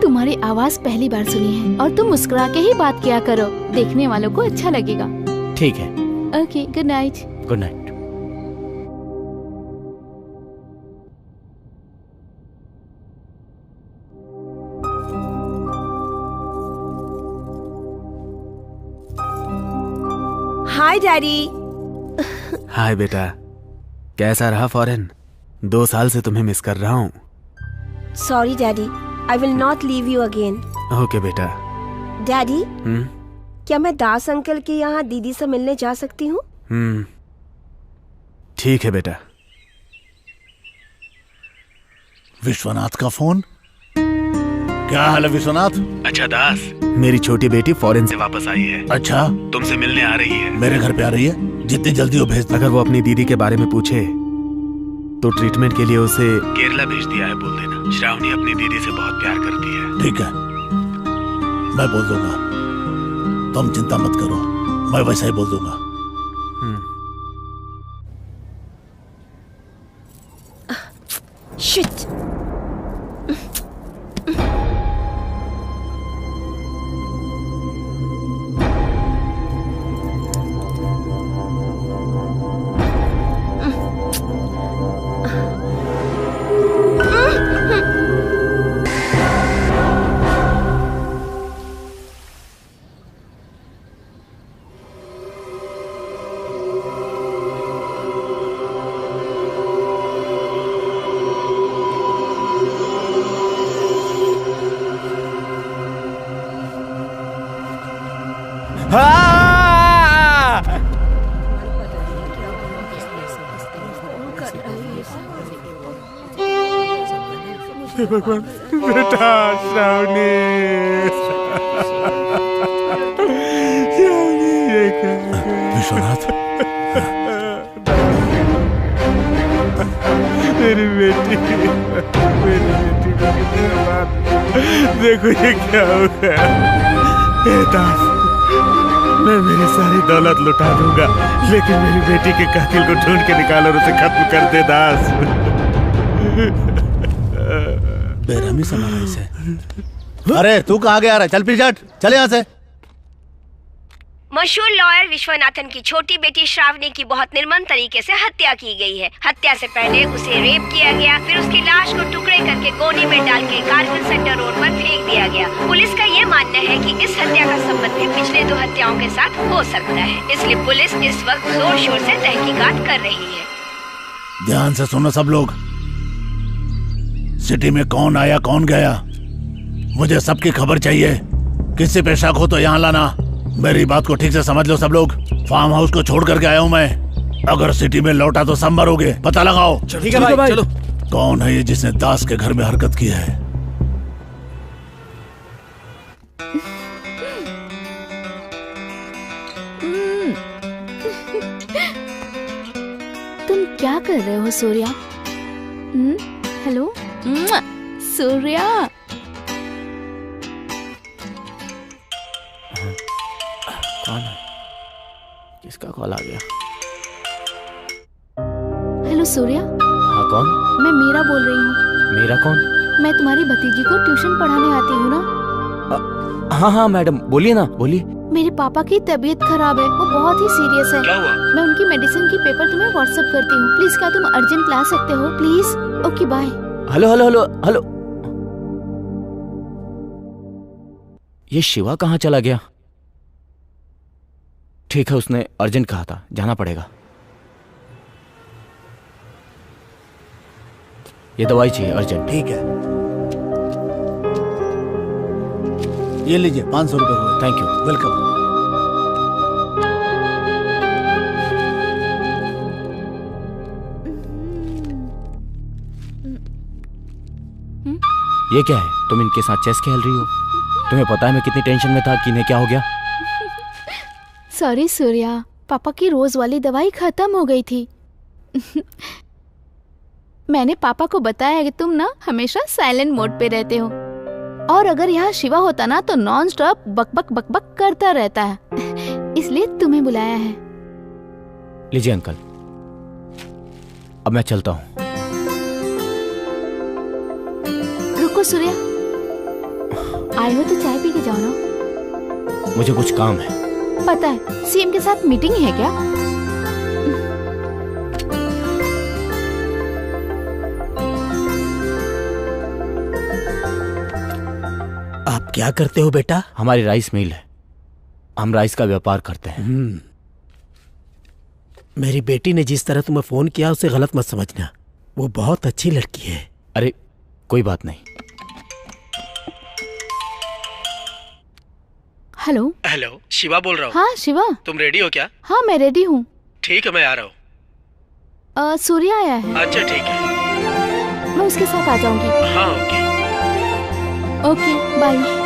तुम्हारी आवाज पहली बार सुनी है और तुम मुस्कुरा के ही बात किया करो, देखने वालों को अच्छा लगेगा। ठीक है। Okay, good night. Good night. Hi daddy. Hi बेटा, कैसा रहा फॉरेन? 2 साल से तुम्हें मिस कर रहा हूँ। Sorry daddy, I will not leave you again. Okay बेटा। डैडी, क्या मैं दास अंकल के यहाँ दीदी से मिलने जा सकती हूँ? ठीक है बेटा। विश्वनाथ का फोन? क्या हाल है विश्वनाथ? अच्छा दास, मेरी छोटी बेटी फॉरेन से वापस आई है। अच्छा, तुमसे मिलने आ रही है। मेरे घर पे आ रही है? जितनी जल्दी हो भेज। अगर वो अपनी दीदी के बारे में पूछे तो ट्रीटमेंट के लिए उसे केरला भेज दिया है, बोल देना। श्रावणी अपनी दीदी से बहुत प्यार करती है। ठीक है, मैं बोल दूंगा, तुम चिंता मत करो, मैं वैसा ही बोल दूंगा। शिट। भगवान, बेटा श्रावणी, विश्वनाथ, मेरी बेटी को कितने बार देखो ये क्या हो गया। हे दास, मैं मेरी सारी दौलत लुटा दूंगा, लेकिन मेरी बेटी के कातिल को ढूंढ के निकाल और उसे खत्म कर दे दास। बेरहमी संभाला इसे। अरे तू कहाँ गया रहा? चल पीछे हट, चल यहाँ से। मशहूर लॉयर विश्वनाथन की छोटी बेटी श्रावणी की बहुत निर्मम तरीके से हत्या की गई है। हत्या से पहले उसे रेप किया गया, फिर उसकी लाश को टुकड़े करके गोनी में डाल के कारगिल सेंटर रोड पर फेंक दिया गया। पुलिस का ये मानना है कि इस हत्या का संबंध भी पिछले 2 हत्याओं के साथ हो सकता है, इसलिए पुलिस इस वक्त जोर शोर से तहकीकात कर रही है। ध्यान से सुनो सब लोग, सिटी में कौन आया कौन गया, मुझे सबकी खबर चाहिए। किसी पे शक हो तो यहाँ लाना। मेरी बात को ठीक से समझ लो सब लोग। फार्म हाउस को छोड़ करके आया हूँ मैं। अगर सिटी में लौटा तो सब मरोगे, पता लगाओ। ठीक है भाई, चलो। कौन है ये जिसने दास के घर में हरकत की है? तुम क्या कर रहे हो सूर्या? हेलो सूर्या। कौन है? किसका कॉल आ गया? हेलो सूर्या। हाँ कौन? मैं मीरा बोल रही हूँ। मेरा कौन? मैं तुम्हारी भतीजी को ट्यूशन पढ़ाने आती हूँ ना। हाँ हाँ मैडम, बोलिए ना, बोलिए। मेरे पापा की तबीयत खराब है, वो बहुत ही सीरियस है। क्या हुआ? मैं उनकी मेडिसिन की पेपर तुम्हें व्हाट्सएप करती हूँ। प्लीज क्या तुम अर्जेंट ला सकते हो please? Okay bye. Hello hello hello hello. ये शिवा कहाँ चला गया? ठीक है, उसने अर्जेंट कहा था, जाना पड़ेगा। ये दवाई चाहिए अर्जेंट। ठीक है, ये लीजिए 500 रुपए हुए। Thank you. वेलकम। ये क्या है? तुम इनके साथ चेस खेल रही हो? तुम्हें पता है मैं कितनी टेंशन में था कि इन्हें क्या हो गया? सॉरी सूर्या, पापा की रोज वाली दवाई खत्म हो गई थी। मैंने पापा को बताया कि तुम ना हमेशा साइलेंट मोड पे रहते हो, और अगर यहाँ शिवा होता ना तो नॉन स्टॉप बकबक बकबक करता रहता है, इसलिए तुम्हें बुलाया है। लीजिए अंकल, अब मैं चलता हूँ। रुको सूर्या, आए हो तो चाय पी के जाओ ना। मुझे कुछ काम है। पता है, सीएम के साथ मीटिंग है क्या? आप क्या करते हो बेटा? हमारी राइस मिल है, हम राइस का व्यापार करते हैं। मेरी बेटी ने जिस तरह तुम्हें फोन किया उसे गलत मत समझना, वो बहुत अच्छी लड़की है। अरे कोई बात नहीं। हेलो। हेलो, शिवा बोल रहा हूँ। हाँ शिवा। तुम रेडी हो क्या? हाँ मैं रेडी हूँ। ठीक है, मैं आ रहा हूँ। सूर्या आया है। अच्छा ठीक है, मैं उसके साथ आ जाऊंगी। हाँ ओके। Okay bye.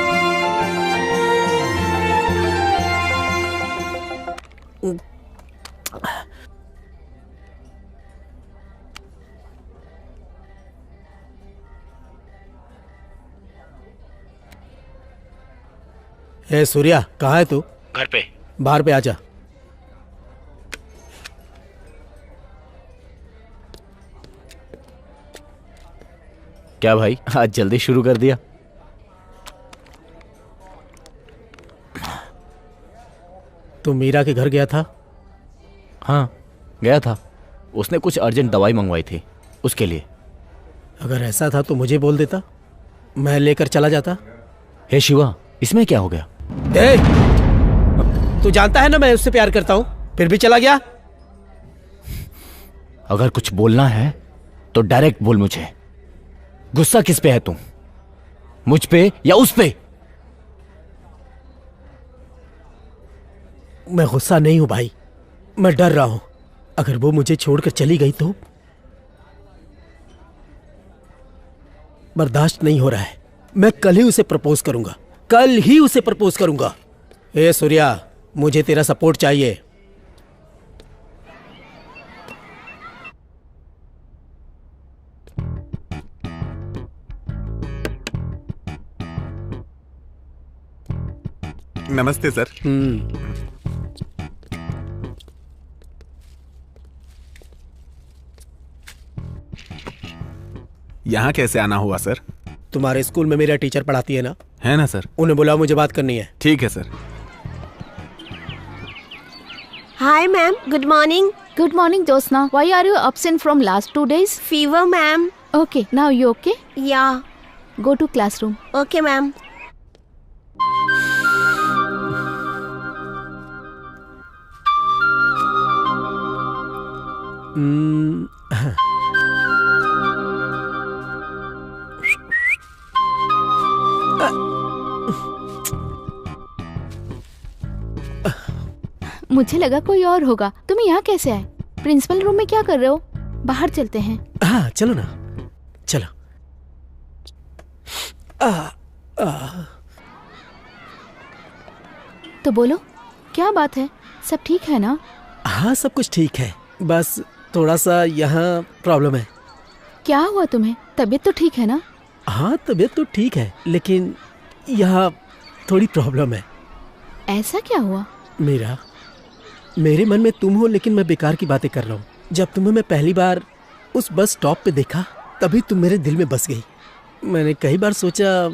ए सूर्या, कहाँ है तू? घर पे। बाहर पे आजा। क्या भाई, आज जल्दी शुरू कर दिया? तू मीरा के घर गया था? हाँ गया था, उसने कुछ अर्जेंट दवाई मंगवाई थी उसके लिए। अगर ऐसा था तो मुझे बोल देता, मैं लेकर चला जाता। हे शिवा, इसमें क्या हो गया? ए, तू जानता है ना मैं उससे प्यार करता हूं, फिर भी चला गया। अगर कुछ बोलना है तो डायरेक्ट बोल मुझे। गुस्सा किस पे है तू, मुझ पे या उस पे? मैं गुस्सा नहीं हूं भाई, मैं डर रहा हूं। अगर वो मुझे छोड़कर चली गई तो बर्दाश्त नहीं हो रहा है। मैं कल ही उसे प्रपोज करूंगा, कल ही उसे प्रपोज करूंगा। ए सूर्या, मुझे तेरा सपोर्ट चाहिए। नमस्ते सर। यहाँ कैसे आना हुआ सर? तुम्हारे स्कूल में मेरा टीचर पढ़ाती है ना? है ना सर। उन्हें बुलाओ, मुझे बात करनी है। ठीक है sir. Hi ma'am, good morning. Good morning, Josna. Why are you absent from last 2 days? Fever, ma'am. Okay, now you okay? Yeah. Go to classroom. Okay, ma'am. मुझे लगा कोई और होगा। तुम यहाँ कैसे आए? प्रिंसिपल रूम में क्या कर रहे हो? बाहर चलते हैं। हाँ चलो ना, चलो। तो बोलो, क्या बात है? सब ठीक है ना? हाँ सब कुछ ठीक है, बस थोड़ा सा यहाँ प्रॉब्लम है। क्या हुआ तुम्हें? तबीयत तो ठीक है ना? हाँ तबीयत तो ठीक है, लेकिन यहाँ थोड़ी प्रॉब्लम है। ऐसा क्या हुआ? मेरे मन में तुम हो, लेकिन मैं बेकार की बातें कर रहा हूँ। जब तुम्हें मैं पहली बार उस बस स्टॉप पे देखा, तभी तुम मेरे दिल में बस गई। मैंने कई बार सोचा,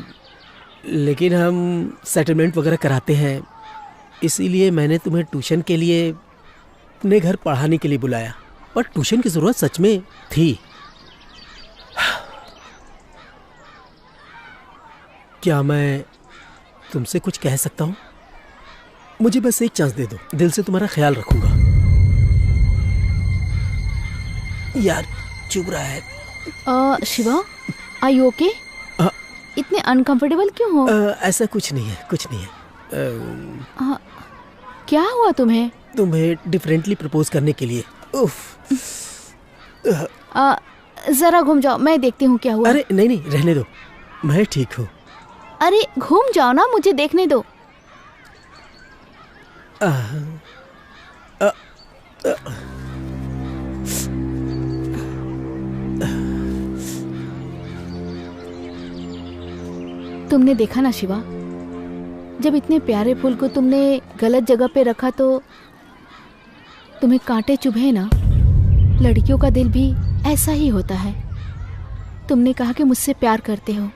लेकिन हम सेटलमेंट वगैरह कराते हैं, इसीलिए मैंने तुम्हें ट्यूशन के लिए अपने घर पढ़ाने के लिए बुलाया। पर ट्यूशन की ज़रूरत सच में थी। क्या मैं तुमसे कुछ कह सकता हूँ? मुझे बस एक चांस दे दो, दिल से तुम्हारा ख्याल रखूंगा। यार चुभ रहा है। Shiva, are you okay? इतने अनकंफर्टेबल क्यों हो? ऐसा कुछ नहीं है, कुछ नहीं है। क्या हुआ तुम्हें? तुम्हें डिफरेंटली प्रपोज करने के लिए। उफ। जरा घूम जाओ, मैं देखती हूँ क्या हुआ। अरे नहीं, रहने दो, मैं ठीक हूँ। अरे घूम जाओ ना, मुझे देखने दो। तुमने देखा ना शिवा, जब इतने प्यारे फूल को तुमने गलत जगह पे रखा तो तुम्हें कांटे चुभे ना। लड़कियों का दिल भी ऐसा ही होता है। तुमने कहा कि मुझसे प्यार करते हो,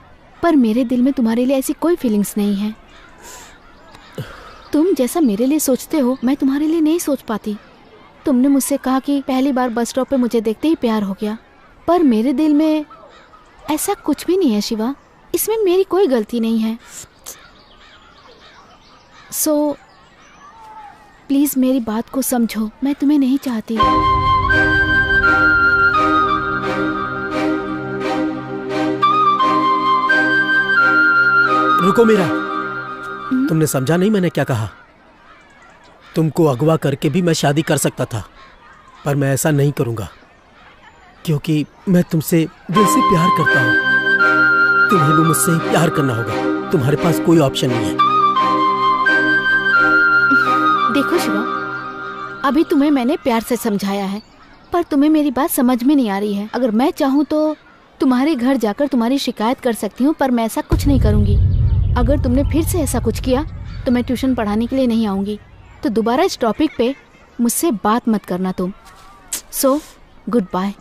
पर मेरे दिल में तुम्हारे लिए ऐसी कोई फीलिंग्स नहीं है। तुम जैसा मेरे लिए सोचते हो, मैं तुम्हारे लिए नहीं सोच पाती। तुमने मुझसे कहा कि पहली बार बस स्टॉप पे मुझे देखते ही प्यार हो गया, पर मेरे दिल में ऐसा कुछ भी नहीं है शिवा। इसमें मेरी कोई गलती नहीं है। सो प्लीज मेरी बात को समझो, मैं तुम्हें नहीं चाहती। रुको मीरा, तुमने समझा नहीं मैंने क्या कहा? तुमको अगवा करके भी मैं शादी कर सकता था, पर मैं ऐसा नहीं करूंगा, क्योंकि मैं तुमसे दिल से प्यार करता हूं। तुम्हें भी मुझसे प्यार करना होगा, तुम्हारे पास कोई ऑप्शन नहीं है। देखो शिवा, अभी तुम्हें मैंने प्यार से समझाया है, पर तुम्हें मेरी बात समझ में नहीं आ रही है। अगर मैं चाहूँ तो तुम्हारे घर जाकर तुम्हारी शिकायत कर सकती हूँ, पर मैं ऐसा कुछ नहीं करूँगी। अगर तुमने फिर से ऐसा कुछ किया तो मैं ट्यूशन पढ़ाने के लिए नहीं आऊँगी। तो दोबारा इस टॉपिक पे मुझसे बात मत करना तुम। So good bye.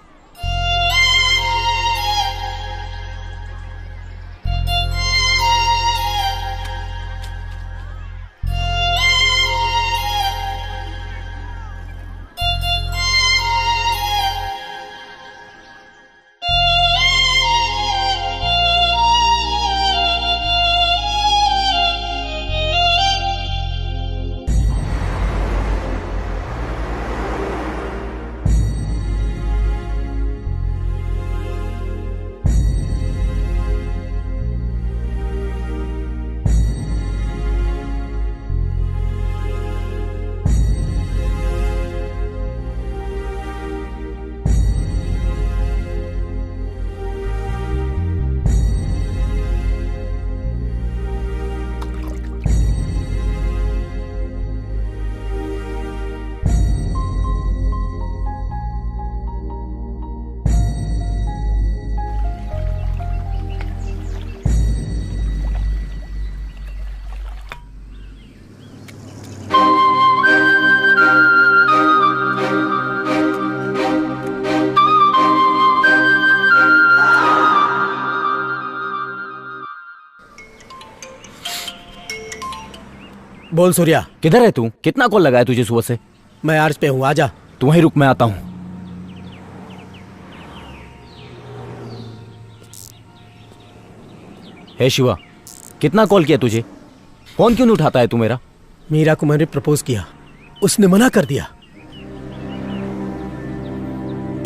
बोल सूर्या। किधर है तू? कितना कॉल लगाया तुझे सुबह से? मैं आर्च पे हूँ, आजा। तू वहीं रुक, मैं आता हूँ। हे शिवा, कितना कॉल किया तुझे? फोन क्यों नहीं उठाता है तू मेरा? मीरा को मैंने प्रपोज किया, उसने मना कर दिया।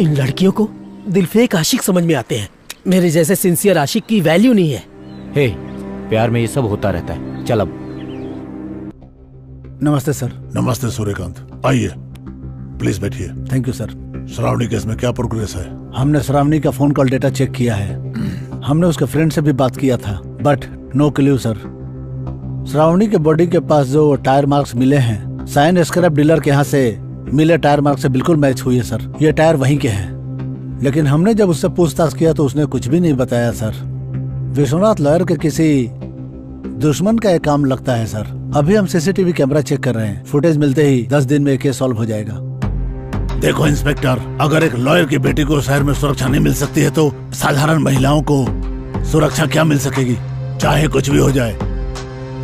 इन लड़कियों को दिलफेक आशिक समझ में आते हैं, मेरे जैसे सिंसियर आशिक की वैल्यू नहीं है। हे, प्यार में ये सब होता रहता है। चल अब। नमस्ते सर। नमस्ते सूर्यकांत, आइए प्लीज बैठिए। Thank you sir. Shravani case में क्या प्रोग्रेस है? हमने श्रावणी का फोन कॉल डेटा चेक किया है। हमने उसके फ्रेंड से भी बात किया था, but no clue sir. Shravani के बॉडी के पास जो टायर मार्क्स मिले हैं, साइन स्क्रैप डीलर के यहाँ से मिले टायर मार्क्स से बिल्कुल मैच हुई है सर। ये टायर वहीं के हैं। लेकिन हमने जब उससे पूछताछ किया तो उसने कुछ भी नहीं बताया सर। विश्वनाथ लॉयर के किसी दुश्मन का एक काम लगता है सर। अभी हम सीसीटीवी कैमरा चेक कर रहे हैं, फुटेज मिलते ही 10 दिन में केस सॉल्व हो जाएगा। देखो इंस्पेक्टर, अगर एक लॉयर की बेटी को शहर में सुरक्षा नहीं मिल सकती है तो साधारण महिलाओं को सुरक्षा क्या मिल सकेगी? चाहे कुछ भी हो जाए,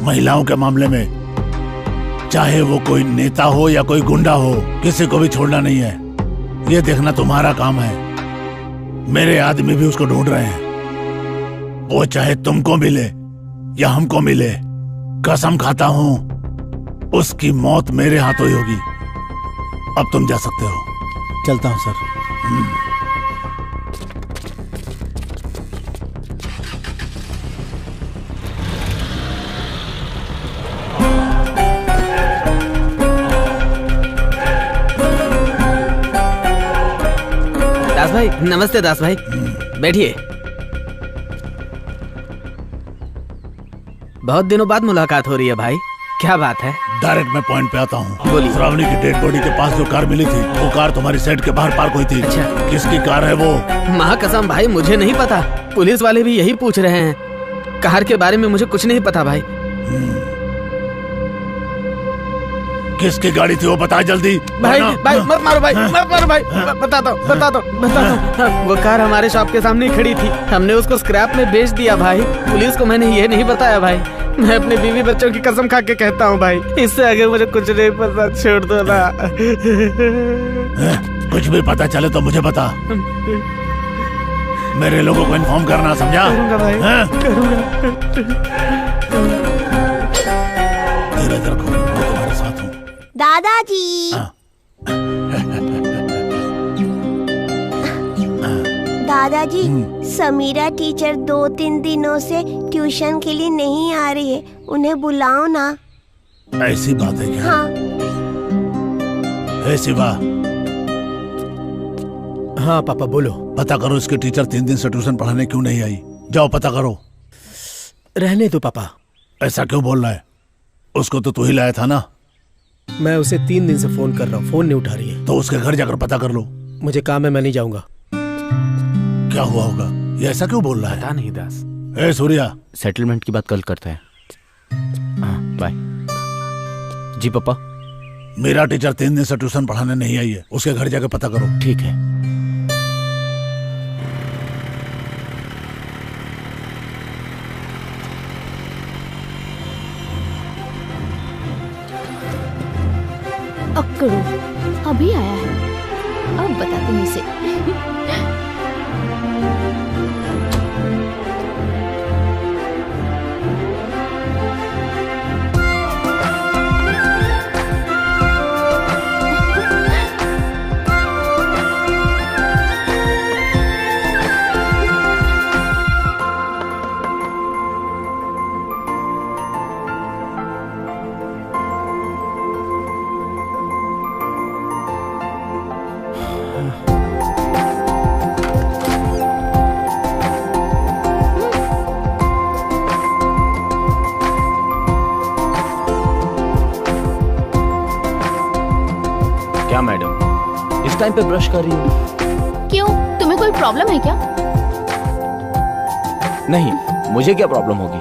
महिलाओं के मामले में चाहे वो कोई नेता हो या कोई गुंडा हो, किसी को भी छोड़ना नहीं है। ये देखना तुम्हारा काम है। मेरे आदमी भी उसको ढूंढ रहे हैं। वो चाहे तुमको मिले या हमको मिले, कसम खाता हूँ उसकी मौत मेरे हाथों ही होगी। अब तुम जा सकते हो। चलता हूँ सर। दास भाई, नमस्ते दास भाई, बैठिए। बहुत दिनों बाद मुलाकात हो रही है भाई, क्या बात है? डायरेक्ट मैं पॉइंट पे आता हूँ। बोलिए। श्रावणी की डेड बॉडी के पास जो कार मिली थी, वो कार तुम्हारी सेट के बाहर पार्क हुई थी। अच्छा। किसकी कार है वो? माँ कसम भाई, मुझे नहीं पता। पुलिस वाले भी यही पूछ रहे हैं। कार के बारे में मुझे कुछ नहीं पता भाई। किसकी गाड़ी थी वो बता जल्दी। भाई भाई मत मारो भाई, मत मारो भाई। बता दो। वो कार हमारे शॉप के सामने ही खड़ी थी, हमने उसको स्क्रैप में बेच दिया भाई। पुलिस को मैंने ये नहीं बताया भाई। मैं अपने बीवी बच्चों की कसम खा के कहता हूँ भाई, इससे आगे मुझे कुछ नहीं पता, छोड़ दो ना। कुछ भी पता चले तो मुझे बता। मेरे लोगों को इन्फॉर्म करना, समझा? करूंगा भाई, करूंगा। धीरज रखो, मैं तुम्हारे साथ हूँ। दादाजी। दादाजी, समीरा टीचर 2-3 दिनों से ट्यूशन के लिए नहीं आ रही है, उन्हें बुलाओ ना। ऐसी बात है क्या? हाँ। हे शिवा। हाँ पापा बोलो। पता करो इसके टीचर 3 दिन से ट्यूशन पढ़ाने क्यों नहीं आई। जाओ पता करो। रहने दो पापा। ऐसा क्यों बोल रहा है? उसको तो तू ही लाया था ना। मैं उसे 3 दिन से फोन कर रहा हूँ, फोन नहीं उठा रही है। तो उसके घर जाकर पता कर लो। मुझे काम है, मैं नहीं जाऊंगा। क्या हुआ होगा? ये ऐसा क्यों बोल रहा है? पता नहीं दास। ए सूर्या, सेटलमेंट की बात कल करते हैं। हाँ बाय। जी पापा। मेरा टीचर 3 दिन से ट्यूशन पढ़ाने नहीं आई है, उसके घर जाकर पता करो। ठीक है। अक्कड़ू अभी आया है, अब बताती हूँ इसे। क्या मैडम, इस टाइम पे ब्रश कर रही हो? क्यों, तुम्हें कोई प्रॉब्लम है क्या? नहीं, मुझे क्या प्रॉब्लम होगी?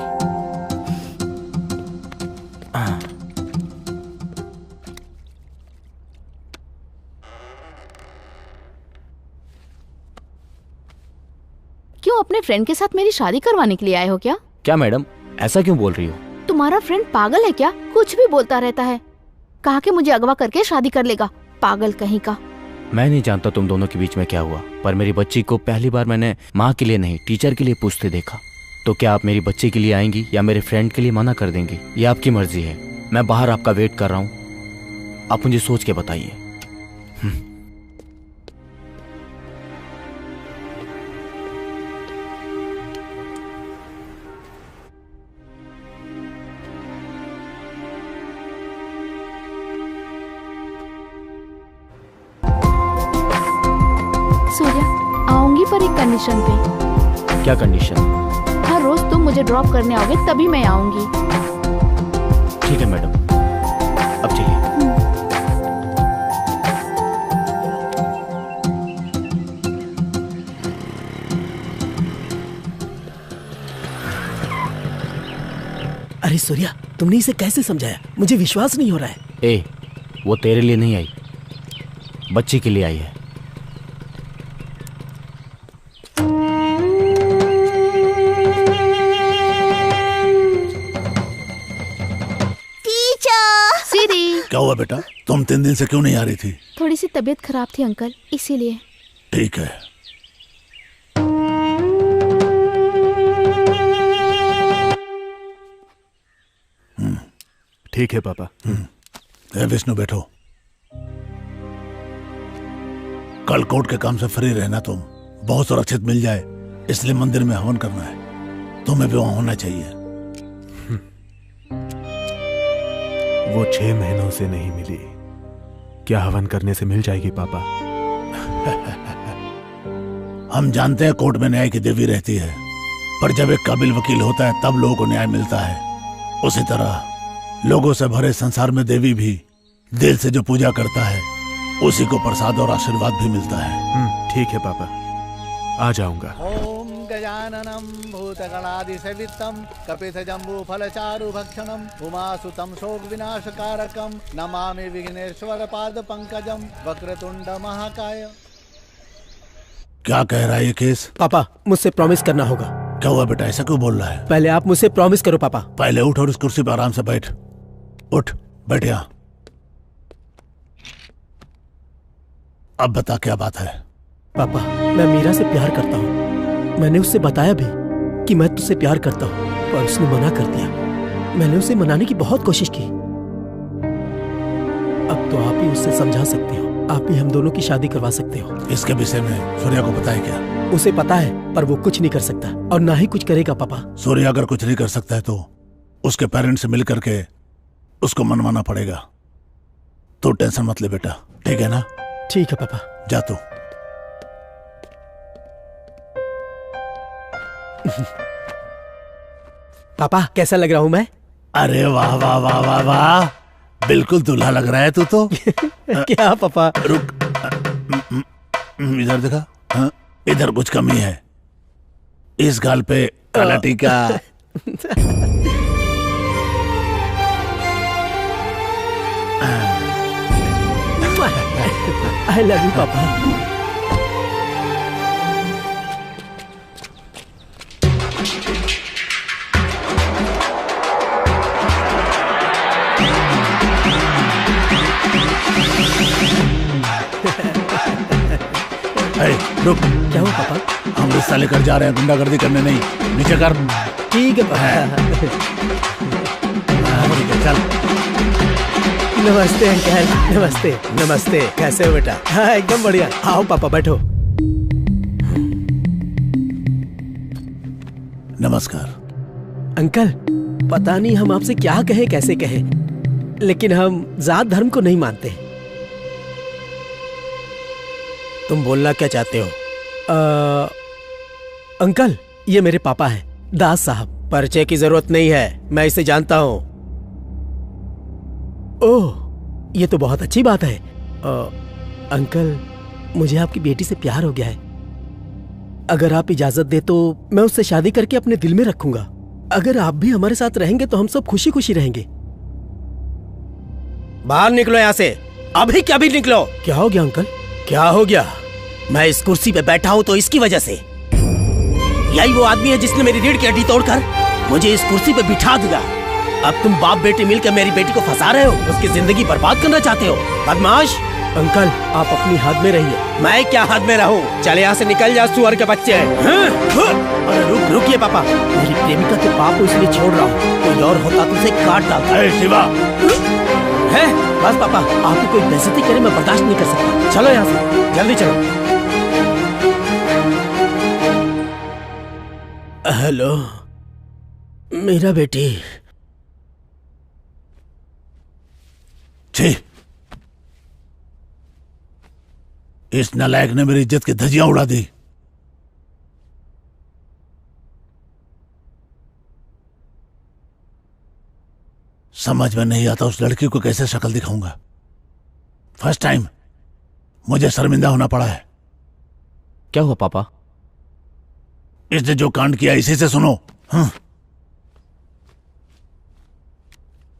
क्यों, अपने फ्रेंड के साथ मेरी शादी करवाने के लिए आए हो क्या? क्या मैडम, ऐसा क्यों बोल रही हो? तुम्हारा फ्रेंड पागल है क्या? कुछ भी बोलता रहता है। कहा कि मुझे अगवा करके शादी कर लेगा, पागल कहीं का। मैं नहीं जानता तुम दोनों के बीच में क्या हुआ, पर मेरी बच्ची को पहली बार मैंने माँ के लिए नहीं टीचर के लिए पूछते देखा। तो क्या आप मेरी बच्ची के लिए आएंगी या मेरे फ्रेंड के लिए मना कर देंगी? ये आपकी मर्जी है। मैं बाहर आपका वेट कर रहा हूँ, आप मुझे सोच के बताइए। सूर्या, आऊंगी पर एक कंडीशन पे। क्या कंडीशन? हर रोज तुम मुझे ड्रॉप करने आओगे तभी मैं आऊंगी। ठीक है मैडम, अब चलिए। अरे सूर्या, तुमने इसे कैसे समझाया? मुझे विश्वास नहीं हो रहा है। ए, वो तेरे लिए नहीं आई, बच्ची के लिए आई है। क्या हुआ बेटा, तुम 3 दिन से क्यों नहीं आ रही थी? थोड़ी सी तबीयत खराब थी अंकल, इसीलिए। ठीक है। ठीक है पापा। विष्णु बैठो। कल कोर्ट के काम से फ्री रहना, तुम बहुत सुरक्षित मिल जाए, इसलिए मंदिर में हवन करना है। तुम्हें भी वहां होना चाहिए। वो 6 महीनों से नहीं मिली, क्या हवन करने से मिल जाएगी पापा? हम जानते हैं कोर्ट में न्याय की देवी रहती है, पर जब एक काबिल वकील होता है तब लोगों को न्याय मिलता है। उसी तरह लोगों से भरे संसार में देवी भी दिल से जो पूजा करता है उसी को प्रसाद और आशीर्वाद भी मिलता है। ठीक है पापा, आ जाऊंगा। ओम गजाननम भूतगणादिसेवितम कपितजम्बूफलचारुभक्षणम उमासुतं शोक विनाशकारकम नमामि विघ्नेश्वर पाद पंकजम वक्रतुंड महाकाय। क्या कह रहा है ये केस? पापा, मुझसे प्रॉमिस करना होगा। क्या हुआ बेटा, ऐसा क्यों बोल रहा है? पहले आप मुझसे प्रॉमिस करो पापा। पहले उठ और इस कुर्सी पर आराम से बैठ। उठ, बैठ यहाँ। अब बता क्या बात है? पापा, मैं मीरा से प्यार करता हूँ। मैंने उससे बताया भी कि मैं तुझसे प्यार करता हूँ, पर उसने मना कर दिया। मैंने उसे मनाने की बहुत कोशिश की। अब तो आप ही उससे समझा सकते हो, आप ही हम दोनों की शादी करवा सकते हो। इसके विषय में सूर्या को पता है क्या? उसे पता है, पर वो कुछ नहीं कर सकता और ना ही कुछ करेगा पापा। सूर्या अगर कुछ नहीं कर सकता है तो उसके पेरेंट्स से मिल करके उसको मनवाना पड़ेगा। तो टेंशन मत ले बेटा, ठीक है ना? ठीक है पापा। जा तू। पापा, कैसा लग रहा हूँ मैं? अरे वाह वाह वाह वाह वाह, बिल्कुल दूल्हा लग रहा है तू तो। क्या पापा? रुक, इधर देखा। हाँ, इधर कुछ कमी है। इस गाल पे काला टीका। आई लव यू पापा। रुक। क्या हुआ पापा? हम रिश्ता लेकर जा रहे हैं, गुंडागर्दी करने नहीं। नीचे कर। ठीक है पापा। चल। नमस्ते अंकल। नमस्ते। नमस्ते, कैसे हो बेटा? हाँ, एकदम बढ़िया। आओ पापा, बैठो। नमस्कार अंकल। पता नहीं हम आपसे क्या कहें, कैसे कहें, लेकिन हम जात धर्म को नहीं मानते। तुम बोलना क्या चाहते हो? अंकल, ये मेरे पापा हैं, दास साहब। परिचय की जरूरत नहीं है, मैं इसे जानता हूं। ओह, ये तो बहुत अच्छी बात है। अंकल, मुझे आपकी बेटी से प्यार हो गया है। अगर आप इजाजत दे तो मैं उससे शादी करके अपने दिल में रखूंगा। अगर आप भी हमारे साथ रहेंगे तो हम सब खुशी खुशी रहेंगे। बाहर निकलो यहाँ से, अभी क्या भी निकलो। क्या हो गया अंकल? क्या हो गया? मैं इस कुर्सी पे बैठा हूं तो इसकी वजह से। यही वो आदमी है जिसने मेरी रीढ़ की हड्डी तोड़कर मुझे इस कुर्सी पे बिठा दिया। अब तुम बाप बेटी मिलकर मेरी बेटी को फंसा रहे हो, उसकी जिंदगी बर्बाद करना चाहते हो, बदमाश। अंकल आप अपनी हद में रहिए। मैं क्या हद में रहूं? चले यहाँ से निकल जा, सुअर के बच्चे। अरे रुकिए पापा, मेरी प्रेमिका के पाप को इसलिए छोड़ रहा हूँ, कोई और होता तो उसे काट डालता। शिवा है बस पापा, आपकी कोई बेइज्जती करे मैं बर्दाश्त नहीं कर सकता। चलो यहाँ से, जल्दी चलो। हेलो मेरा बेटी। छी, इस नालायक ने मेरी इज्जत की धज्जियां उड़ा दी। समझ में नहीं आता उस लड़की को कैसे शक्ल दिखाऊंगा। फर्स्ट टाइम मुझे शर्मिंदा होना पड़ा है। क्या हुआ पापा? इसने जो कांड किया इसी से सुनो।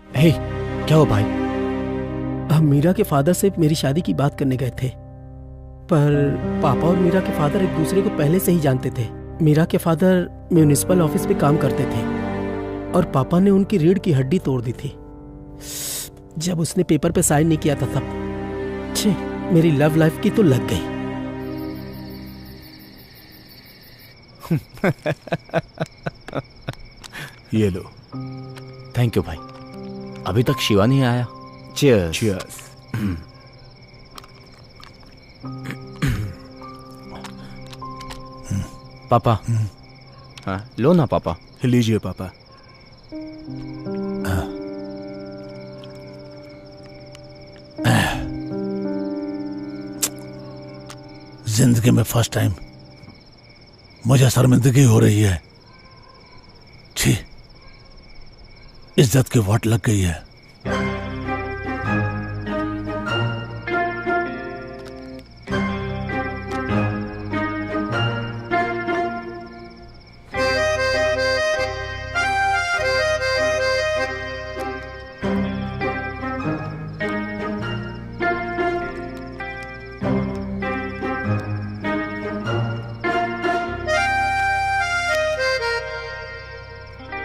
हे, क्या हुआ भाई? हम मीरा के फादर से मेरी शादी की बात करने गए थे, पर पापा और मीरा के फादर एक दूसरे को पहले से ही जानते थे। मीरा के फादर म्यूनिसिपल ऑफिस में काम करते थे और पापा ने उनकी रीढ़ की हड्डी तोड़ दी थी जब उसने पेपर पे साइन नहीं किया था तब। छे, मेरी लव लाइफ की तो लग गई। ये लो। थैंक यू भाई। अभी तक शिवा नहीं आया। चीयर्स। चीयर्स। पापा। हाँ, लो ना पापा। लीजिए पापा। जिंदगी में फर्स्ट टाइम मुझे शर्मिंदगी हो रही है। छी, इज्जत की वाट लग गई है।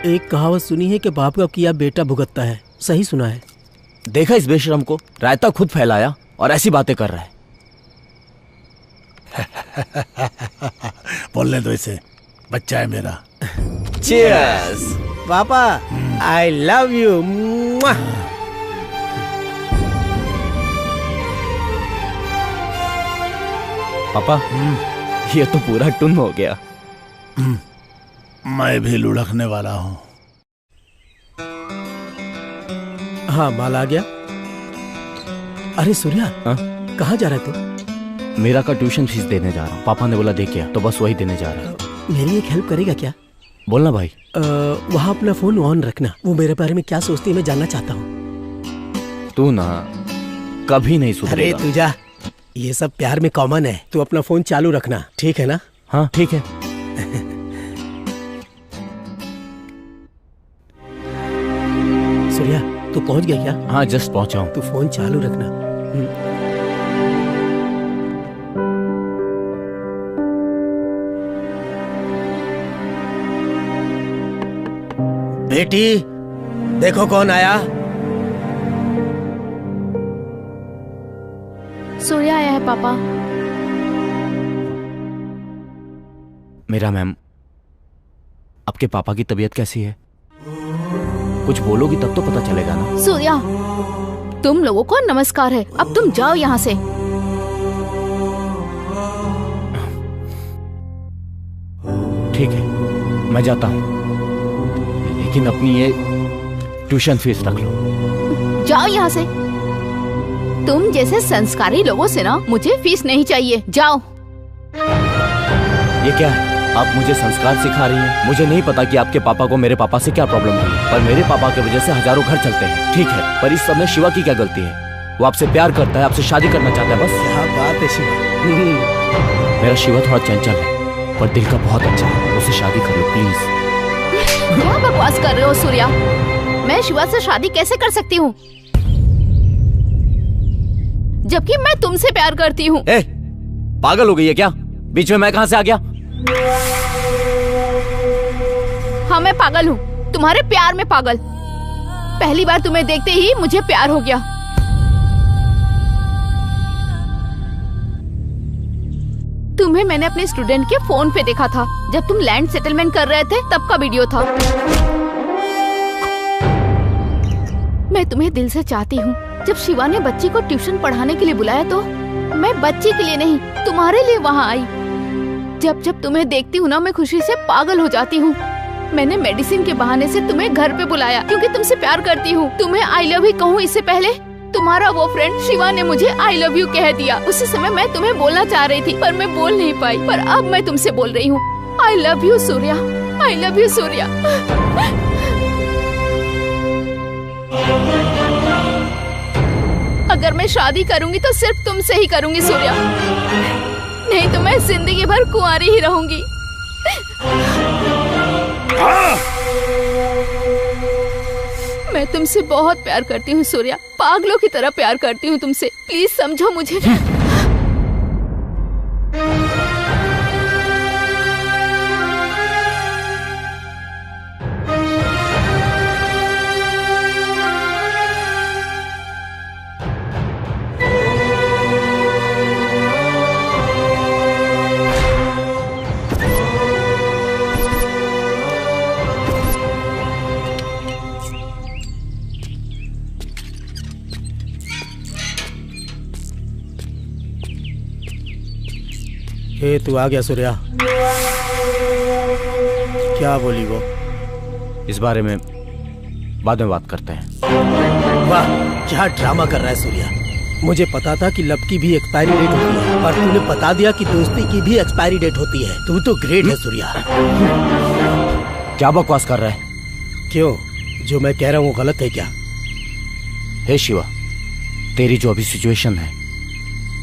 एक कहावत सुनी है कि बाप का किया बेटा भुगतता है। सही सुना है। देखा इस बेशरम को, रायता खुद फैलाया और ऐसी बातें कर रहा है। बोलने दो इसे, बच्चा है मेरा। चीयर्स। पापा आई लव यू। पापा ये तो पूरा टुन हो गया। मैं भी लुढ़कने वाला हूँ। हाँ माल आ गया। अरे सूर्या, कहाँ जा रहा है तू? मीरा का ट्यूशन फीस देने जा रहा हूँ। पापा ने बोला दे क्या, तो बस वही देने जा रहा हूँ। मेरी एक हेल्प करेगा क्या? बोलना भाई। वहाँ अपना फोन ऑन रखना। वो मेरे बारे में क्या सोचती है मैं जानना चाहता हूँ। तू ना कभी नहीं सुधरेगा। अरे तू जा, ये सब प्यार में कॉमन है। तू अपना फोन चालू रखना, ठीक है ना? हाँ ठीक है। सूर्या तू पहुंच गया क्या? हाँ जस्ट पहुंचा हूँ। तू फोन चालू रखना। बेटी देखो कौन आया। सूर्या आया है पापा। मेरा मैम, आपके पापा की तबीयत कैसी है? कुछ बोलोगी तब तो पता चलेगा ना। सूर्या तुम लोगों को नमस्कार है, अब तुम जाओ यहाँ से। ठीक है मैं जाता हूँ, लेकिन अपनी ये ट्यूशन फीस रख लो। जाओ यहाँ से। तुम जैसे संस्कारी लोगों से ना मुझे फीस नहीं चाहिए। जाओ। ये क्या है? आप मुझे संस्कार सिखा रही हैं? मुझे नहीं पता कि आपके पापा को मेरे पापा से क्या प्रॉब्लम है, पर मेरे पापा की वजह से हजारों घर चलते हैं। ठीक है, पर इस समय शिवा की क्या गलती है? वो आपसे प्यार करता है, आपसे शादी करना चाहता है, बस। क्या बात है शिवा। मेरा शिवा थोड़ा चंचल है पर दिल का बहुत अच्छा है, उससे शादी कर लो प्लीज। क्या बकवास कर रहे हो सूर्या? मैं शिवा से शादी कैसे कर सकती हूँ जबकि मैं तुमसे प्यार करती हूँ? पागल हो गई है क्या? बीच में मैं कहाँ से आ गया? हाँ मैं पागल हूँ, तुम्हारे प्यार में पागल। पहली बार तुम्हें देखते ही मुझे प्यार हो गया। तुम्हें मैंने अपने स्टूडेंट के फोन पे देखा था जब तुम लैंड सेटलमेंट कर रहे थे, तब का वीडियो था। मैं तुम्हें दिल से चाहती हूँ। जब शिवा ने बच्ची को ट्यूशन पढ़ाने के लिए बुलाया तो मैं बच्ची के लिए नहीं, तुम्हारे लिए वहाँ आई। जब जब तुम्हें देखती हूँ ना, मैं खुशी से पागल हो जाती हूँ। मैंने मेडिसिन के बहाने से तुम्हें घर पे बुलाया क्योंकि तुमसे प्यार करती हूँ। तुम्हें आई लव यू कहूँ इससे पहले तुम्हारा वो फ्रेंड शिवा ने मुझे आई लव यू कह दिया। उसी समय मैं तुम्हें बोलना चाह रही थी पर मैं बोल नहीं पाई, पर अब मैं तुमसे बोल रही हूँ। I love you Surya, I love you Surya. अगर मैं शादी करूंगी तो सिर्फ तुमसे ही करूंगी सूर्या, नहीं तो मैं जिंदगी भर कुंवारी ही रहूंगी। मैं तुमसे बहुत प्यार करती हूँ सूर्या, पागलों की तरह प्यार करती हूँ तुमसे। प्लीज समझो मुझे। हे तू आ गया सूर्या। क्या बोली वो? इस बारे में बाद में बात करते हैं। वाह, क्या ड्रामा कर रहा है सूर्या। मुझे पता था कि लब की भी एक्सपायरी डेट होती है और तूने बता दिया कि दोस्ती की भी एक्सपायरी डेट होती है। तू तो ग्रेट है सूर्या। क्या बकवास कर रहा है? क्यों, जो मैं कह रहा हूँ गलत है क्या? हे शिवा, तेरी जो अभी सिचुएशन है,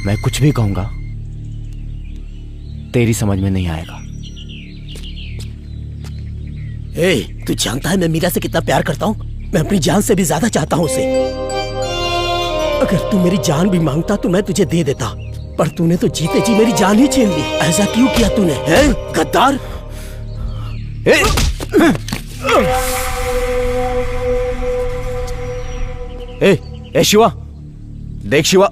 मैं कुछ भी कहूंगा तेरी समझ में नहीं आएगा। तू जानता है मैं मीरा से कितना प्यार करता हूँ? मैं अपनी जान से भी ज्यादा चाहता हूँ उसे। अगर तू मेरी जान भी मांगता तो मैं तुझे दे देता, पर तूने तो जीते जी मेरी जान ही छीन ली। ऐसा क्यों किया तूने, हैं गद्दार? ए शिवा, देख शिवा।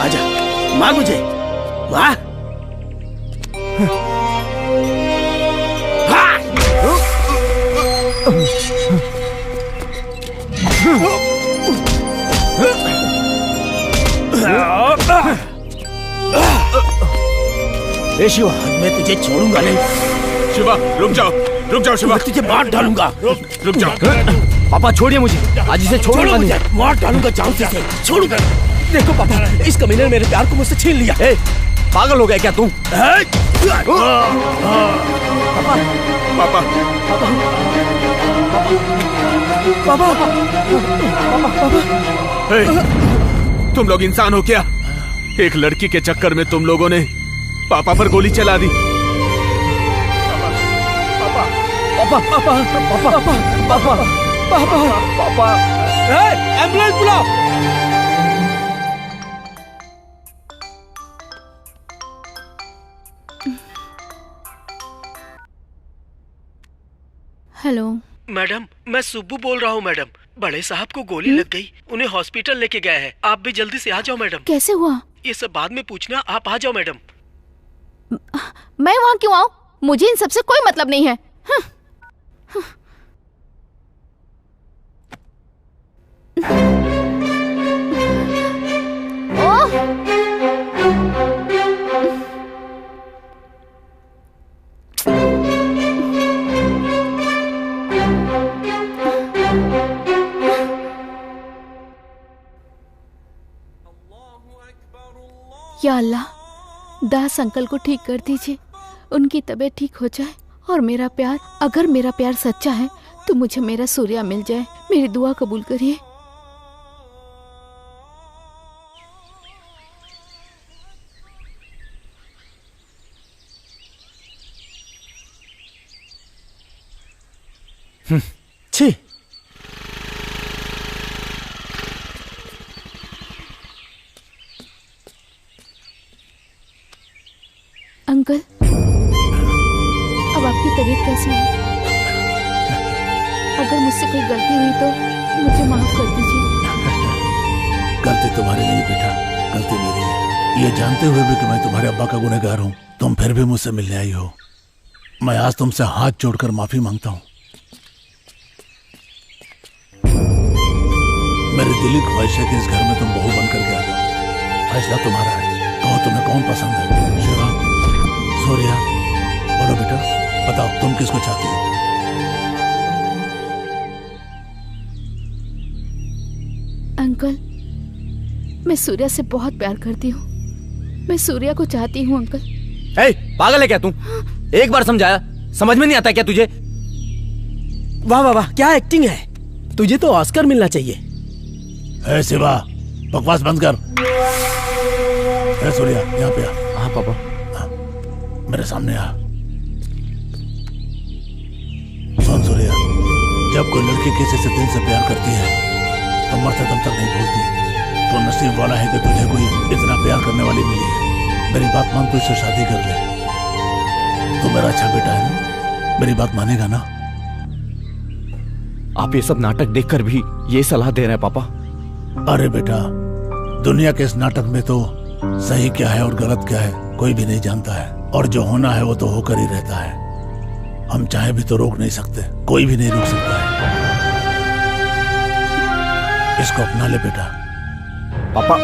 आजा, मार मुझे। वाह, शिवा, मैं तुझे छोड़ूंगा नहीं। शिवा, रुक जाओ शिवा, मैं तुझे मार डालूंगा। रुक जाओ। पापा छोड़िए मुझे, आज इसे छोड़ूंगा नहीं। मार डालूंगा जान से। छोड़ूंगा। देखो पापा, इस कमीने ने मेरे प्यार को मुझसे छीन लिया। पागल हो गया क्या तू? पापा, तुम लोग इंसान हो क्या? एक लड़की के चक्कर में तुम लोगों ने पापा पर गोली चला दी। पापा, एम्बुलेंस बुलाओ। हेलो मैडम, मैं सुब्बू बोल रहा हूँ मैडम। बड़े साहब को गोली लग गई, उन्हें हॉस्पिटल लेके गए हैं। आप भी जल्दी से आ जाओ मैडम। कैसे हुआ? ये सब बाद में पूछना, आप आ जाओ मैडम। मैं वहाँ क्यों आऊँ? मुझे इन सबसे कोई मतलब नहीं है। या अल्लाह, दास अंकल को ठीक कर दीजिए, उनकी तबीयत ठीक हो जाए और मेरा प्यार, अगर मेरा प्यार सच्चा है तो मुझे मेरा सूर्या मिल जाए। मेरी दुआ कबूल करिए। छी, अंकल, अब आपकी तबीयत कैसी है? अगर मुझसे कोई गलती हुई तो मुझे माफ कर दीजिए। गलती तुम्हारी नहीं बेटा, गलती मेरी है। ये जानते हुए भी कि मैं तुम्हारे अब्बा का गुनहगार हूँ, तुम फिर भी मुझसे मिलने आई हो। मैं आज तुमसे हाथ जोड़कर माफी मांगता हूँ। मेरी दिली ख्वाहिश है कि इस घर में तुम बहू बनकर के आ जाओ। फैसला तुम्हारा है, कहो तुम्हें कौन पसंद है। शिवा, सूर्या, बोलो बेटा, बताओ तुम किसको चाहती हो? अंकल, मैं सूर्या से बहुत प्यार करती हूँ। मैं सूर्या को चाहती हूँ अंकल। ए, पागल है क्या तू? एक बार समझाया, समझ में नहीं आता क्या तुझे? वाह वाह वाह, क्या एक्टिंग है। तुझे तो ऑस्कर मिलना चाहिए। ए शिवा, बकवास बंद कर। ए सूर्या, यहाँ पे आ। हाँ पापा। मेरे सामने आ। सुन सूर्या, जब कोई लड़की किसी से दिल से प्यार करती है तो मरते दम तक नहीं भूलती। तो नसीब वाला है कि तुझे कोई इतना प्यार करने वाली मिली है। मेरी बात मान, तू इससे शादी कर ले। तू मेरा अच्छा बेटा है ना, मेरी बात मानेगा ना? आप ये सब नाटक देखकर भी ये सलाह दे रहे हैं पापा? अरे बेटा, दुनिया के इस नाटक में तो सही क्या है और गलत क्या है कोई भी नहीं जानता है, और जो होना है वो तो होकर ही रहता है। हम चाहे भी तो रोक नहीं सकते, कोई भी नहीं रोक सकता है। इसको अपना ले बेटा। पापा,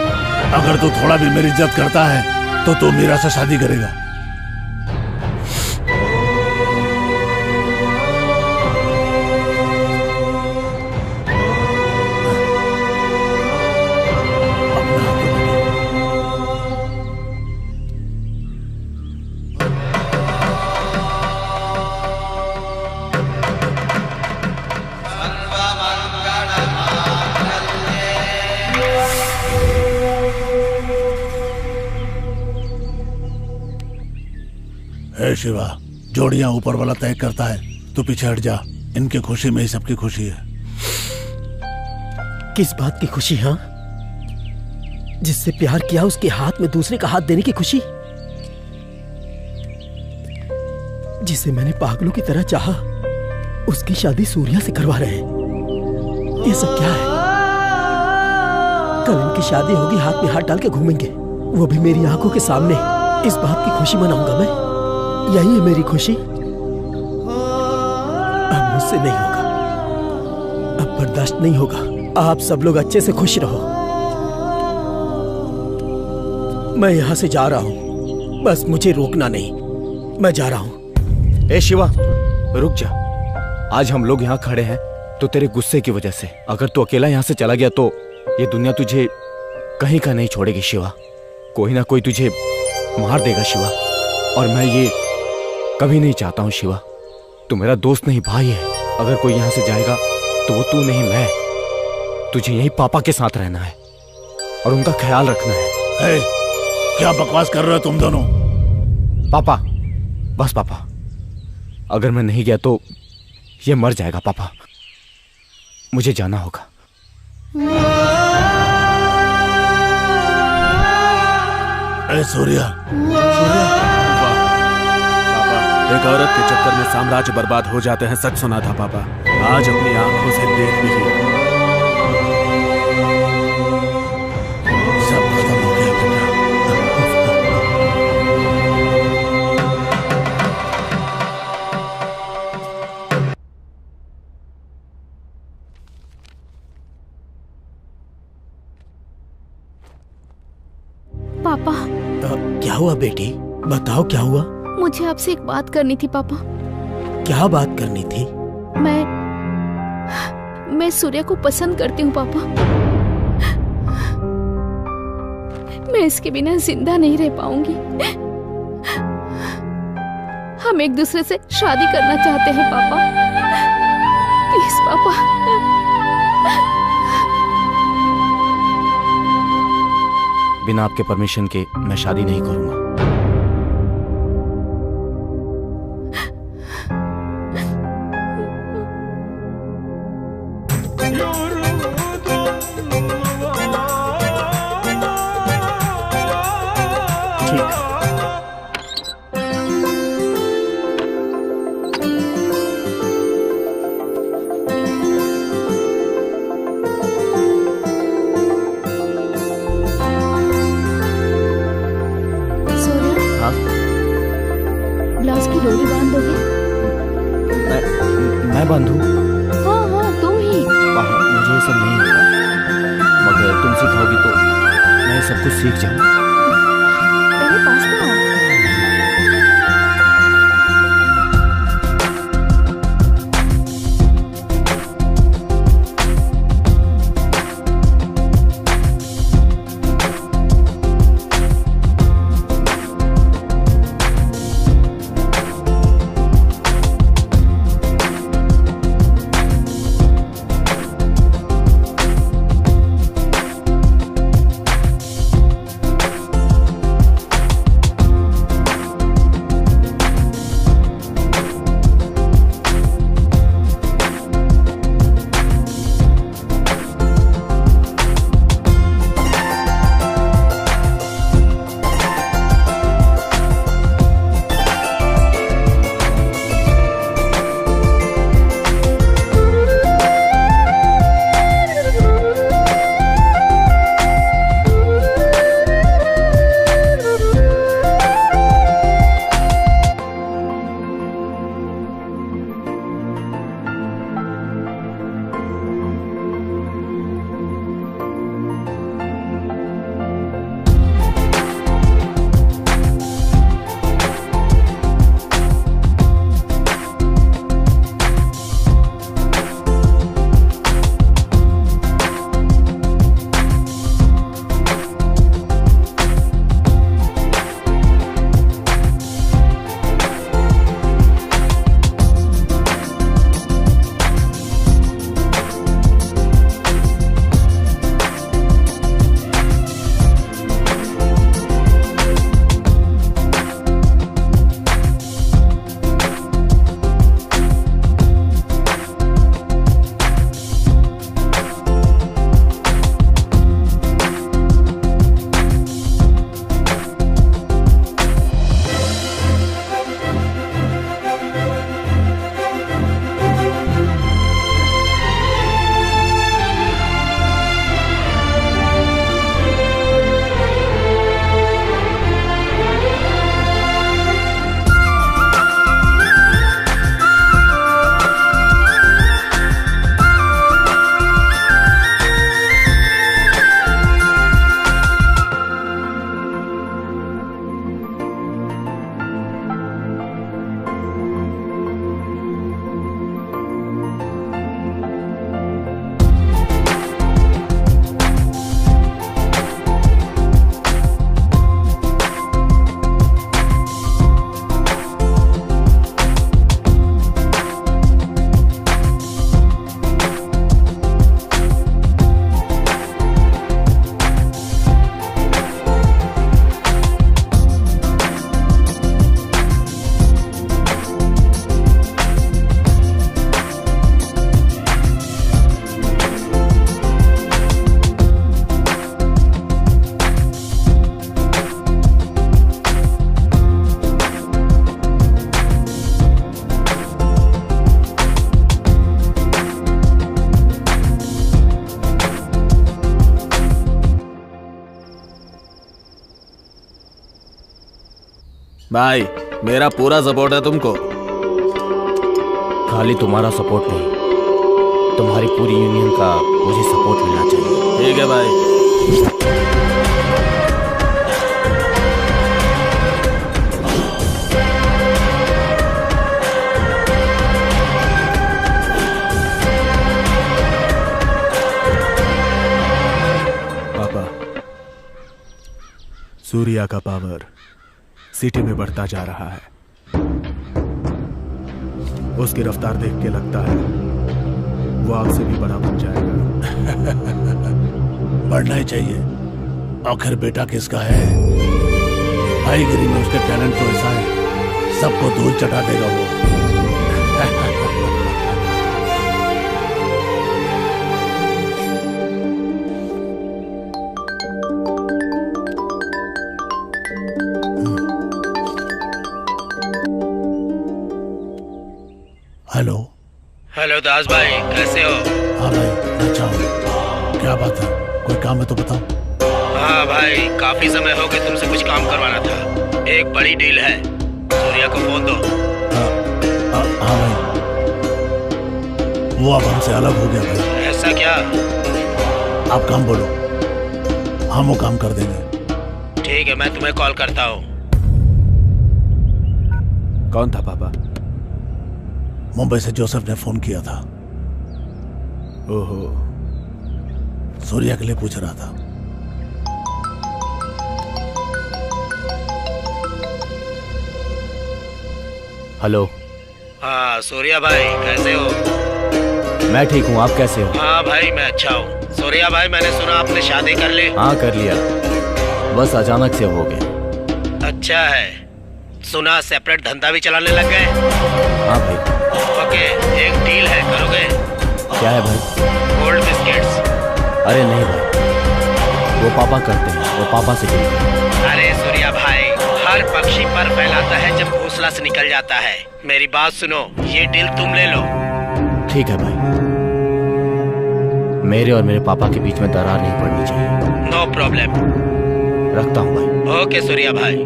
अगर तू थोड़ा भी मेरी इज्जत करता है तो तू मीरा से शादी करेगा। हे शिवा, जोड़ियां ऊपर वाला तय करता है, तू पीछे हट जा। इनकी खुशी में ही सबकी खुशी है। किस बात की खुशी? हाँ, जिससे प्यार किया उसके हाथ में दूसरे का हाथ देने की खुशी, जिसे मैंने पागलों की तरह चाहा उसकी शादी सूर्या से करवा रहे हैं। ये सब क्या है? कल इनकी शादी होगी, हाथ में हाथ डाल के घूमेंगे, वो भी मेरी आंखों के सामने। इस बात की खुशी मनाऊंगा मैं। यही है मेरी खुशी। अब मुझसे नहीं होगा, अब बर्दाश्त नहीं होगा। आप सब लोग अच्छे से खुश रहो। मैं यहां से जा रहा हूं, बस मुझे रोकना नहीं। मैं जा रहा हूं। ए शिवा, रुक जा। आज हम लोग यहाँ खड़े हैं तो तेरे गुस्से की वजह से। अगर तू अकेला यहाँ से चला गया तो ये दुनिया तुझे कहीं का नहीं छोड़ेगी शिवा। कोई ना कोई तुझे मार देगा शिवा, और मैं ये कभी नहीं चाहता हूँ शिवा। तू मेरा दोस्त नहीं, भाई है। अगर कोई यहाँ से जाएगा तो वो तू नहीं, मैं। तुझे यही पापा के साथ रहना है और उनका ख्याल रखना है। क्या बकवास कर रहे हो तुम दोनों? पापा, बस पापा, अगर मैं नहीं गया तो ये मर जाएगा पापा। मुझे जाना होगा। सूर्या, एक औरत के चक्कर में साम्राज्य बर्बाद हो जाते हैं, सच सुना था पापा। आज अपनी आंखों से देख भी लिया। सब खत्म हो गया पापा। क्या हुआ बेटी? बताओ क्या हुआ? मुझे आपसे एक बात करनी थी पापा। क्या बात करनी थी? मैं सूर्या को पसंद करती हूँ पापा। मैं इसके बिना जिंदा नहीं रह पाऊंगी। हम एक दूसरे से शादी करना चाहते हैं पापा। प्लीज पापा। बिना आपके परमिशन के मैं शादी नहीं करूंगा। ब्लाउज की डोरी बांध दोगे? मैं बांधूं? हाँ हाँ तुम ही। मुझे ये सब नहीं आता, मगर तुम सिखाओगी तो मैं सब कुछ सीख जाऊंगा। पहले पास तो आओ। भाई मेरा पूरा सपोर्ट है तुमको। खाली तुम्हारा सपोर्ट नहीं, तुम्हारी पूरी यूनियन का मुझे सपोर्ट मिलना चाहिए। ठीक है भाई। पापा, सूर्या का पावर सिटी में बढ़ता जा रहा है। उसकी रफ्तार देख के लगता है वो आपसे भी बड़ा बन जाएगा। बढ़ना ही चाहिए। आखिर बेटा किसका है? भाईगिरी में उसके टैलेंट तो ऐसा है, सबको धूल चटा देगा वो। हेलो। हेलो दास भाई, कैसे हो? हाँ भाई, अच्छा हूँ। क्या बात है, कोई काम है तो बताओ। हाँ भाई, काफी समय हो गया, तुमसे कुछ काम करवाना था। एक बड़ी डील है, सूर्या को फोन दो। हाँ भाई, वो अब हमसे अलग हो गया भाई। ऐसा क्या? आप काम बोलो, हम वो काम कर देंगे। ठीक है, मैं तुम्हें कॉल करता हूँ। कौन था पापा? मुंबई से जोसेफ ने फोन किया था। ओहो, सूर्या के लिए पूछ रहा था। हेलो। हाँ सूर्या भाई, कैसे हो? मैं ठीक हूँ, आप कैसे हो? हाँ भाई, मैं अच्छा हूँ। सूर्या भाई, मैंने सुना आपने शादी कर ली। हाँ कर लिया, बस अचानक से हो गया। अच्छा है। सुना सेपरेट धंधा भी चलाने लग गए। हाँ भाई। ओके, एक डील है, करोगे? क्या है भाई? Gold biscuits. अरे नहीं भाई, वो पापा करते हैं, वो पापा से डील करते हैं। अरे सूर्या भाई, हर पक्षी पर फैलाता है जब घोंसला से निकल जाता है। मेरी बात सुनो, ये डील तुम ले लो। ठीक है भाई, मेरे और मेरे पापा के बीच में दरार नहीं पड़नी चाहिए। No problem. रखता हूँ भाई। ओके सूर्या भाई।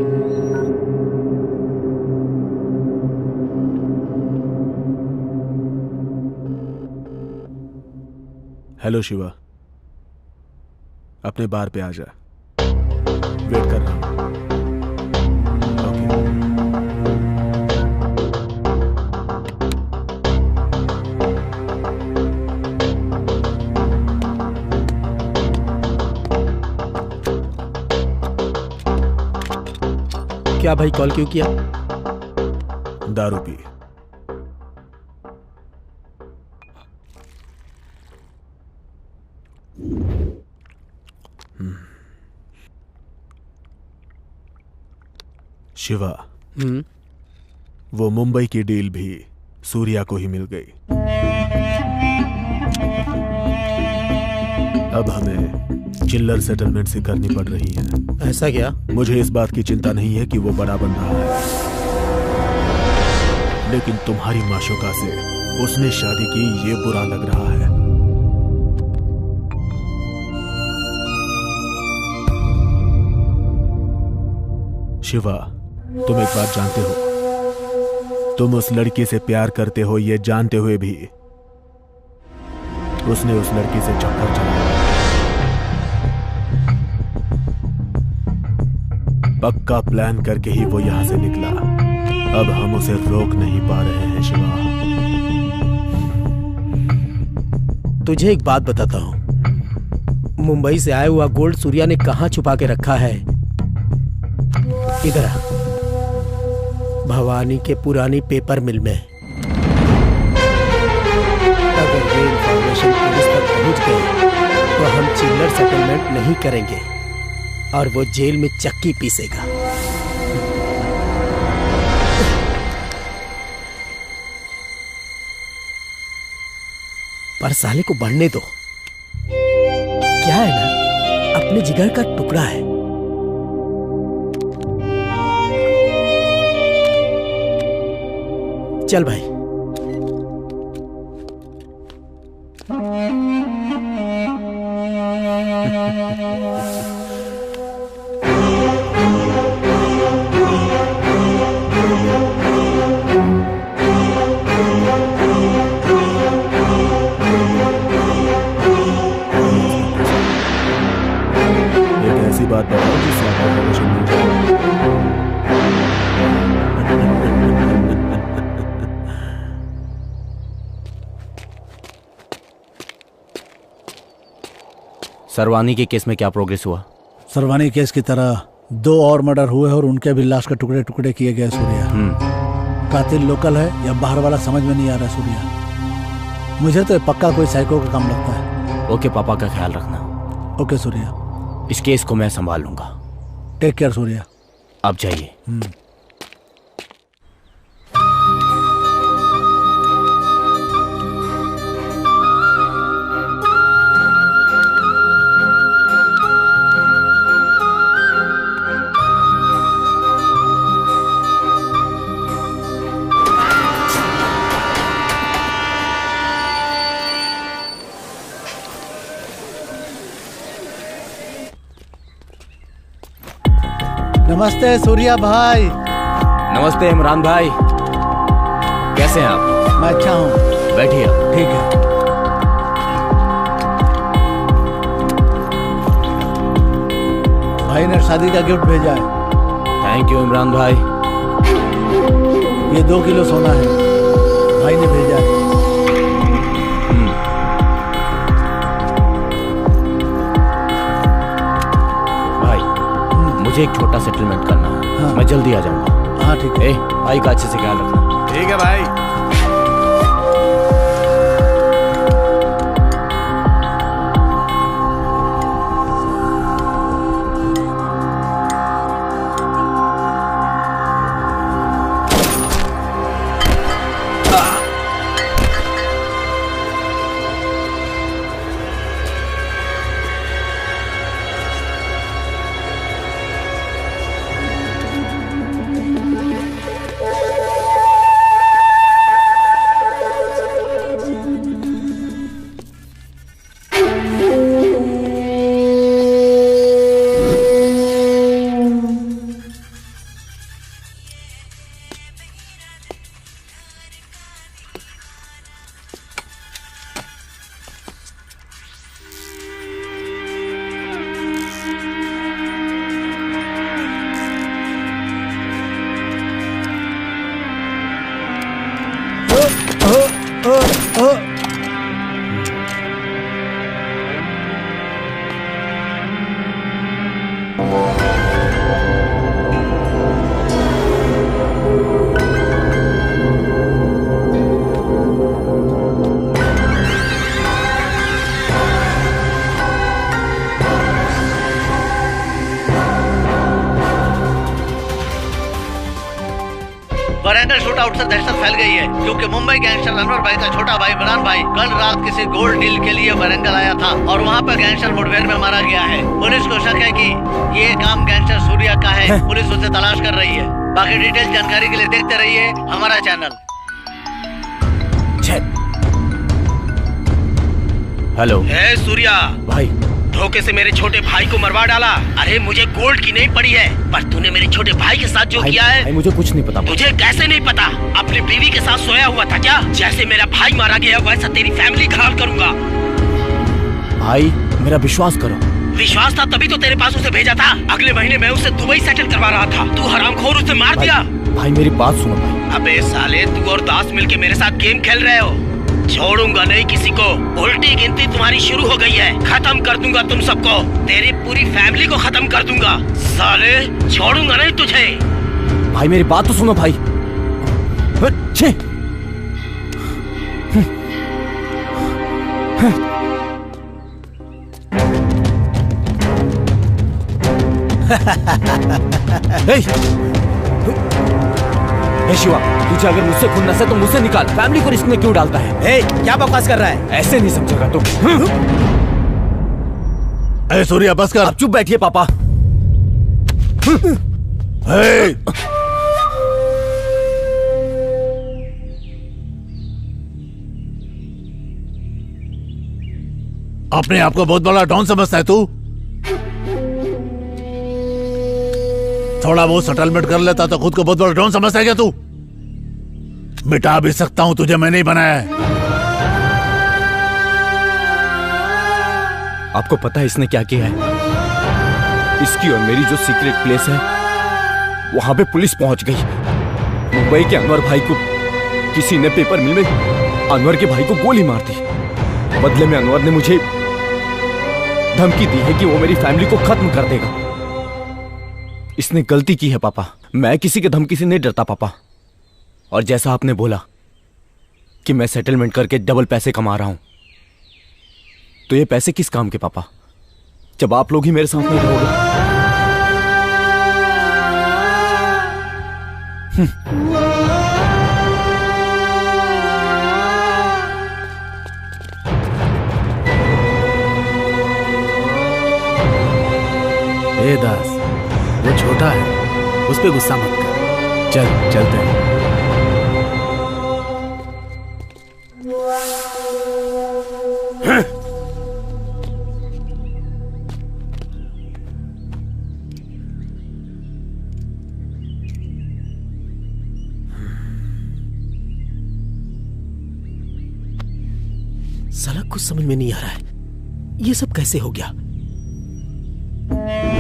हेलो शिवा, अपने बार पे आ जा, वेट कर रहा हूं। क्या भाई, कॉल क्यों किया? दारू पी। शिवा, वो मुंबई की डील भी सूर्या को ही मिल गई। अब हमें चिल्लर सेटलमेंट से करनी पड़ रही है। ऐसा क्या? मुझे इस बात की चिंता नहीं है कि वो बड़ा बन रहा है, लेकिन तुम्हारी माशुका से उसने शादी की, ये बुरा लग रहा है। शिवा, तुम एक बात जानते हो, तुम उस लड़की से प्यार करते हो ये जानते हुए भी उसने उस लड़की से चक्कर चलाया। पक्का प्लान करके ही वो यहां से निकला। अब हम उसे रोक नहीं पा रहे हैं शिवा। तुझे एक बात बताता हूं, मुंबई से आया हुआ गोल्ड सूर्या ने कहां छुपा के रखा है? इधर आ, भवानी के पुरानी पेपर मिल में। अगर ये इंफॉर्मेशन पुलिस तक पहुंच गई तो हम चिल्लर सेटलमेंट नहीं करेंगे और वो जेल में चक्की पीसेगा। पर साले को बढ़ने दो, क्या है ना, अपने जिगर का टुकड़ा है। चल भाई। एक ऐसी बात बताओ जिससे आपको प्रमोशन मिल जाए। सरवानी के केस में क्या प्रोग्रेस हुआ? सरवानी केस की तरह 2 और मर्डर हुए और उनके भी लाश के टुकड़े टुकड़े किए गए सूर्या। कातिल लोकल है या बाहर वाला समझ में नहीं आ रहा सूर्या। मुझे तो पक्का कोई साइको का काम लगता है। ओके पापा का ख्याल रखना। ओके सूर्या। इस केस को मैं संभाल लूंगा। Take care Surya. आप जाइए। नमस्ते सूर्या भाई। नमस्ते इमरान भाई, कैसे हैं आप? मैं अच्छा हूँ। बैठिए आप। ठीक है। भाई ने शादी का गिफ्ट भेजा है। थैंक यू इमरान भाई। ये 2 किलो सोना है, भाई ने भेजा है। मुझे एक छोटा सेटलमेंट करना है। हाँ। मैं जल्दी आ जाऊंगा। हाँ ठीक है। भाई का अच्छे से ख्याल रखना। ठीक है भाई। वरंगल शूटआउट से दहशत फैल गई है क्योंकि मुंबई गैंगस्टर अनवर भाई का छोटा भाई इमरान भाई कल रात किसी गोल्ड डील के लिए वरंगल आया था और वहाँ पर गैंगस्टर मुठभेड़ में मारा गया है। पुलिस को शक है कि ये काम गैंगस्टर सूर्या का है। पुलिस उसे तलाश कर रही है। बाकी डिटेल जानकारी के लिए देखते रहिए हमारा चैनल। हेलो। सूर्या भाई, धोखे से मेरे छोटे भाई को मरवा डाला। अरे मुझे गोल्ड की नहीं पड़ी है, पर तूने मेरे छोटे भाई के साथ जो किया है। भाई मुझे कुछ नहीं पता। तुझे कैसे नहीं पता? अपनी बीवी के साथ सोया हुआ था क्या? जैसे मेरा भाई मारा गया वैसा तेरी फैमिली घायल करूंगा। भाई मेरा विश्वास करो। विश्वास था तभी तो तेरे पास उसे भेजा था। अगले महीने मैं उसे दुबई सेटल करवा रहा था। तू हरामखोर उसे मार दिया। भाई मेरी बात सुनो भाई। अबे साले, तू और दास मिलके मेरे साथ गेम खेल रहे हो। छोड़ूंगा नहीं किसी को। उल्टी गिनती तुम्हारी शुरू हो गई है। खत्म कर दूंगा तुम सबको। तेरी पूरी फैमिली को खत्म कर दूंगा। साले, छोड़ूंगा नहीं तुझे। भाई मेरी बात तो सुनो भाई। छे। शिवा, तुझे अगर मुझसे खुन्नस है तो मुझसे निकाल। फैमिली को रिस्क में क्यों डालता है? क्या बकवास कर रहा है? ऐसे नहीं समझेगा तुम। सूर्या बस कर। आप चुप बैठिए पापा। अपने आप को बहुत बड़ा डॉन समझता है तू? थोड़ा बहुत सेटलमेंट कर लेता तो खुद को बहुत बड़ा डॉन समझता है क्या तू? मिटा भी सकता हूं, तुझे मैंने ही बनाया है। आपको पता है इसने क्या किया है? इसकी और मेरी जो सीक्रेट प्लेस है वहां पे पुलिस पहुंच गई। मुंबई के अनवर भाई को किसी ने पेपर मिल में अनवर के भाई को गोली मार दी। बदले में अनवर ने मुझे धमकी दी है कि वो मेरी फैमिली को खत्म कर देगा। इसने गलती की है पापा। मैं किसी के धमकी से नहीं डरता पापा। और जैसा आपने बोला कि मैं सेटलमेंट करके डबल पैसे कमा रहा हूं, तो ये पैसे किस काम के पापा, जब आप लोग ही मेरे साथ नहीं रहोगे? ए दास, वो छोटा है, उस पे गुस्सा मत कर। चल चलते हैं। साला कुछ समझ में नहीं आ रहा है, ये सब कैसे हो गया?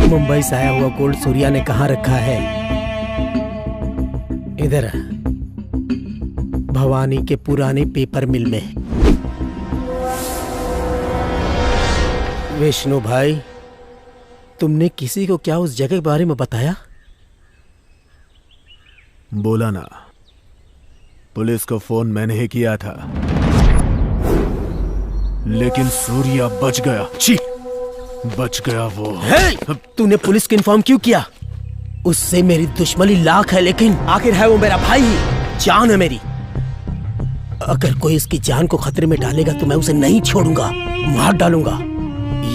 मुंबई से आया हुआ गोल्ड सूर्या ने कहाँ रखा है? इधर भवानी के पुराने पेपर मिल में। विष्णु भाई, तुमने किसी को क्या उस जगह के बारे में बताया? बोला ना, पुलिस को फोन मैंने ही किया था, लेकिन सूर्या बच गया। छी, बच गया वो। तूने पुलिस को इन्फॉर्म क्यों किया? उससे मेरी दुश्मनी लाख है, लेकिन आखिर है वो मेरा भाई ही, जान है मेरी। अगर कोई इसकी जान को खतरे में डालेगा तो मैं उसे नहीं छोड़ूंगा, मार डालूंगा।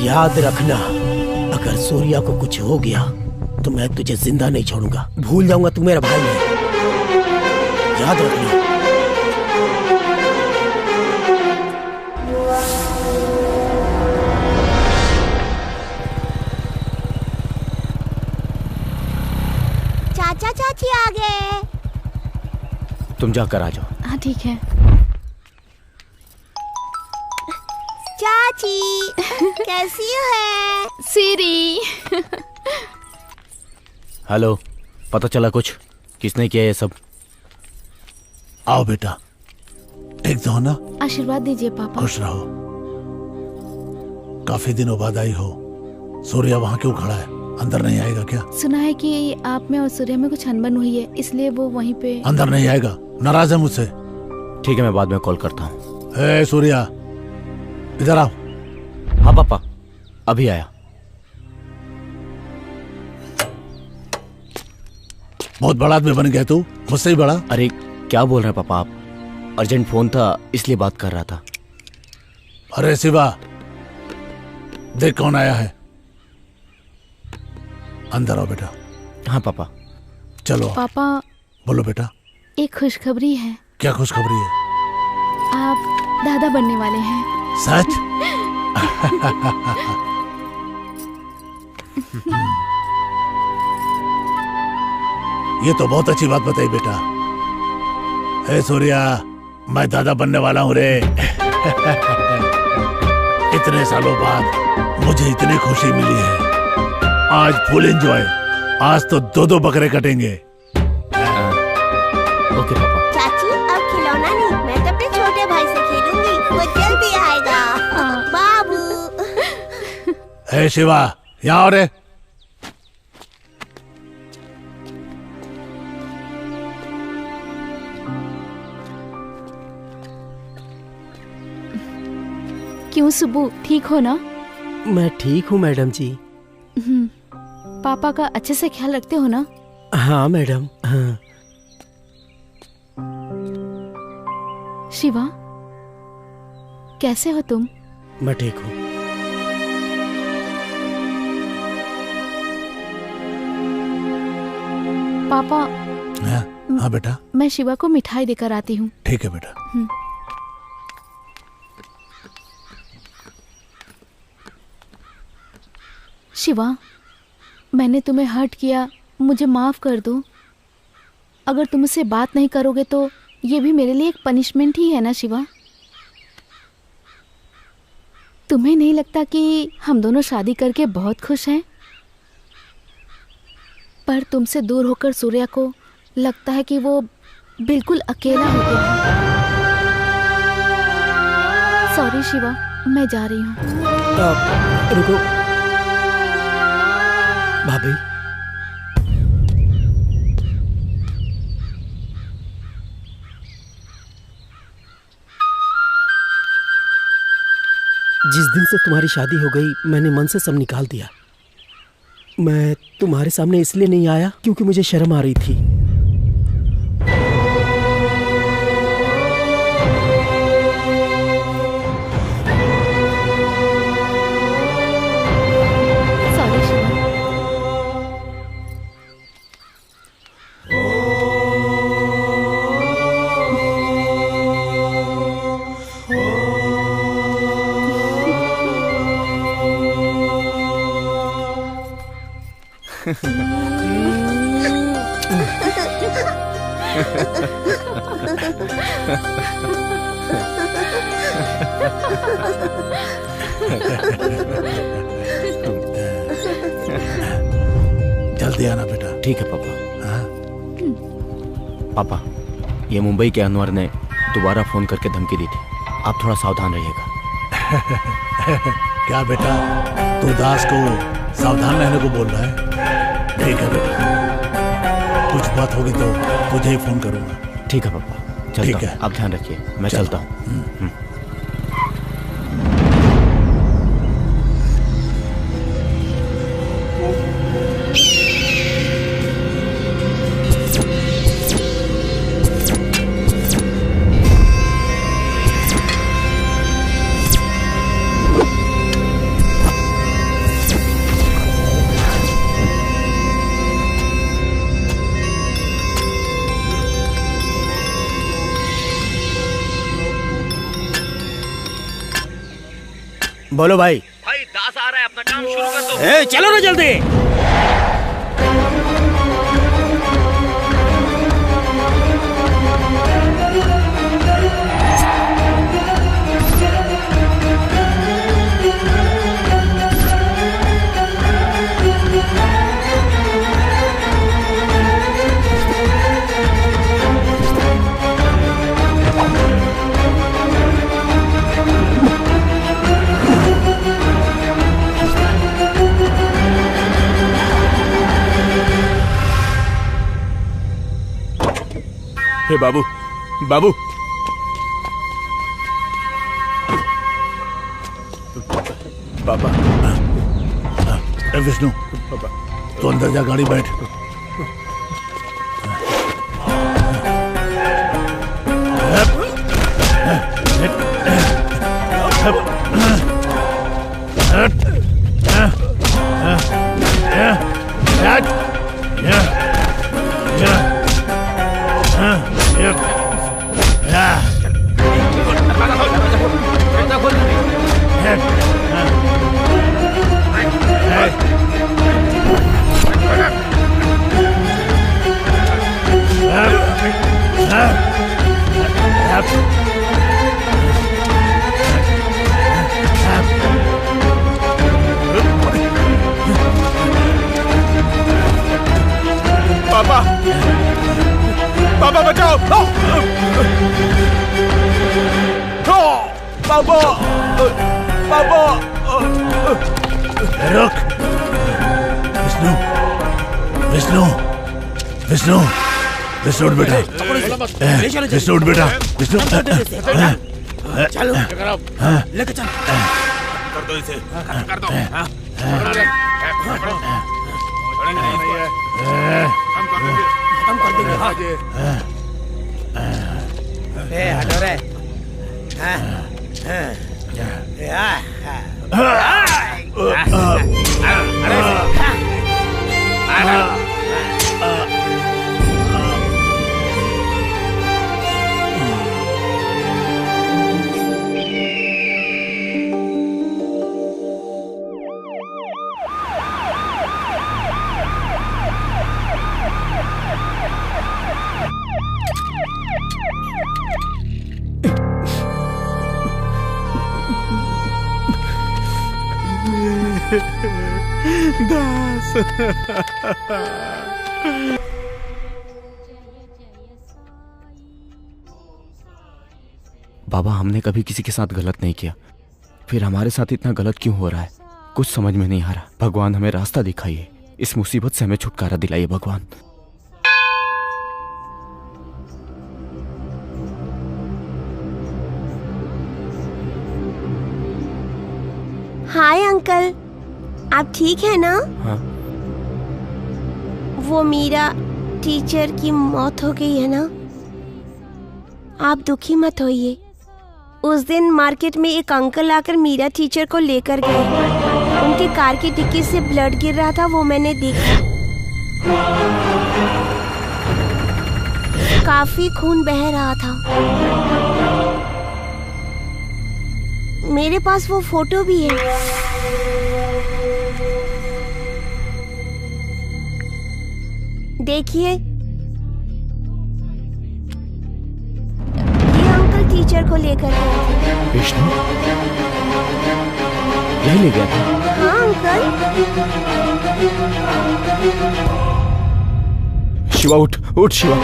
याद रखना, अगर सूर्या को कुछ हो गया तो मैं तुझे जिंदा नहीं छोड़ूंगा। भूल जाऊंगा तू मेरा भाई है, याद रखना। चाचा चाची आ गए। तुम जाकर आ जाओ। हाँ ठीक है। चाची कैसी है? सीरी। हेलो, पता चला कुछ? किसने किया ये सब? आओ बेटा, ठीक तो हो ना? आशीर्वाद दीजिए पापा। खुश रहो। काफी दिनों बाद आई हो। सूर्या वहाँ क्यों खड़ा है? अंदर नहीं आएगा क्या? सुना है कि आप में और सूर्या में कुछ अनबन हुई है, इसलिए वो वहीं पे। अंदर नहीं आएगा, नाराज है मुझसे। ठीक है, मैं बाद में कॉल करता हूँ। हे सूर्या, इधर आओ। हाँ पापा, अभी आया। बहुत बड़ा आदमी बन गया तू, मुझसे ही बड़ा। अरे क्या बोल रहे हैं पापा आप? अर्जेंट फोन था इसलिए बात कर रहा था। अरे शिवा, देख कौन आया है। अंदर आओ बेटा। हाँ पापा। चलो पापा। बोलो बेटा। एक खुशखबरी है। क्या खुशखबरी है? आप दादा बनने वाले हैं। सच? ये तो बहुत अच्छी बात बताई बेटा। हे सूर्या, मैं दादा बनने वाला हूँ रे। इतने सालों बाद मुझे इतनी खुशी मिली है। आज फुल एंजॉय। आज तो 2-2 बकरे कटेंगे। ओके पापा। चाची अब खिलौना नहीं, मैं तो अपने छोटे भाई से खेलूंगी, वो जल्दी आएगा। बाबू। हे शिवा, यहाँ रे। क्यों सुबू, ठीक हो ना? मैं ठीक हूँ मैडम जी। पापा का अच्छे से ख्याल रखते हो ना? हाँ मैडम, हाँ। शिवा, कैसे हो तुम? मैं ठीक हूँ। पापा। हाँ बेटा। मैं शिवा को मिठाई देकर आती हूँ। ठीक है बेटा। शिवा, मैंने तुम्हें हर्ट किया, मुझे माफ कर दो। अगर तुम मुझसे बात नहीं करोगे तो ये भी मेरे लिए एक पनिशमेंट ही है ना शिवा? तुम्हें नहीं लगता कि हम दोनों शादी करके बहुत खुश हैं? पर तुमसे दूर होकर सूर्या को लगता है कि वो बिल्कुल अकेला हो गया है। सॉरी शिवा, मैं जा रही हूँ। रुको भाभी। जिस दिन से तुम्हारी शादी हो गई मैंने मन से सब निकाल दिया। मैं तुम्हारे सामने इसलिए नहीं आया क्योंकि मुझे शर्म आ रही थी। जल्दी आना बेटा। ठीक है पापा। पापा, ये मुंबई के अनवर ने दोबारा फोन करके धमकी दी थी, आप थोड़ा सावधान रहिएगा। क्या बेटा, तू दास को सावधान रहने को बोल रहा है? ठीक है बेटा, कुछ बात होगी तो तुझे ही फोन करूंगा। ठीक है पापा, चलता हूं। आप ध्यान रखिए, मैं चलता हूँ। बोलो भाई। भाई दास आ रहा है, अपना काम शुरू कर दो। चलो ना जल्दी। हे बाबू, बाबू, पापा। विष्णु, तू अंदर जा, गाड़ी बैठ। पापा, पापा बचाओ! पापा, पापा! रुक! विष्णु, विष्णु, विष्णु, विष्णु उठ बेटा। विष्णु उठ बेटा। विष्णु, चलो लेके चल। कर दो इसे, कर दो। खत्म कर देंगे। हटो रे। दास। बाबा, हमने कभी किसी के साथ गलत नहीं किया, फिर हमारे साथ इतना गलत क्यों हो रहा है? कुछ समझ में नहीं आ रहा। भगवान हमें रास्ता दिखाइए, इस मुसीबत से हमें छुटकारा दिलाइए भगवान। हाय अंकल, आप ठीक है ना? हाँ। वो मीरा टीचर की मौत हो गई है ना? आप दुखी मत होइए। उस दिन मार्केट में एक अंकल आकर मीरा टीचर को लेकर गए। उनकी कार की डिक्की से ब्लड गिर रहा था, वो मैंने देखा। काफी खून बह रहा था। मेरे पास वो फोटो भी है। देखिए, ये अंकल टीचर को लेकर गए थे। विष्णु यही ले गया था? हाँ अंकल। शिवा उठ उठ शिवा।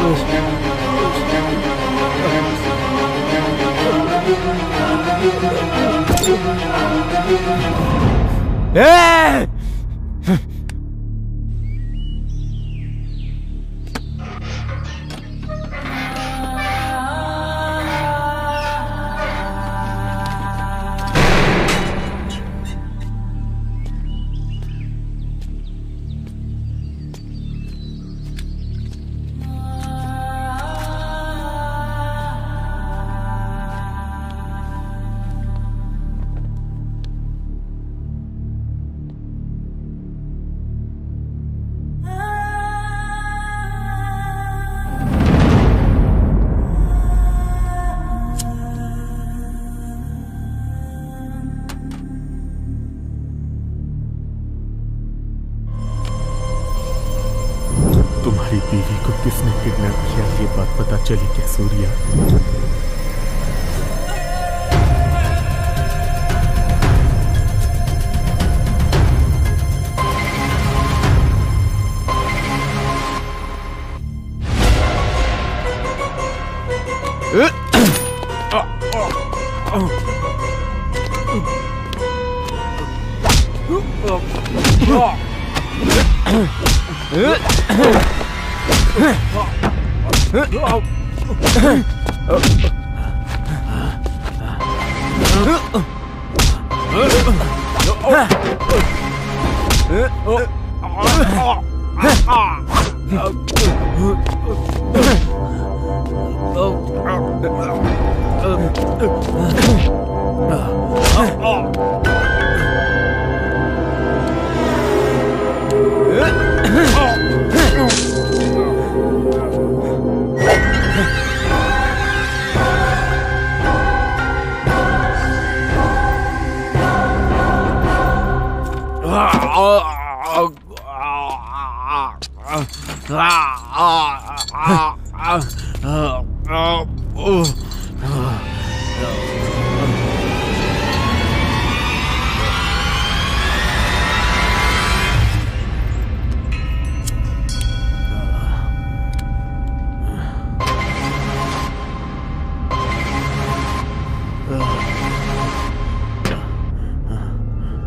ए! तुम्हारी बीवी को किसने किडनैप किया, ये बात पता चली क्या सूर्या?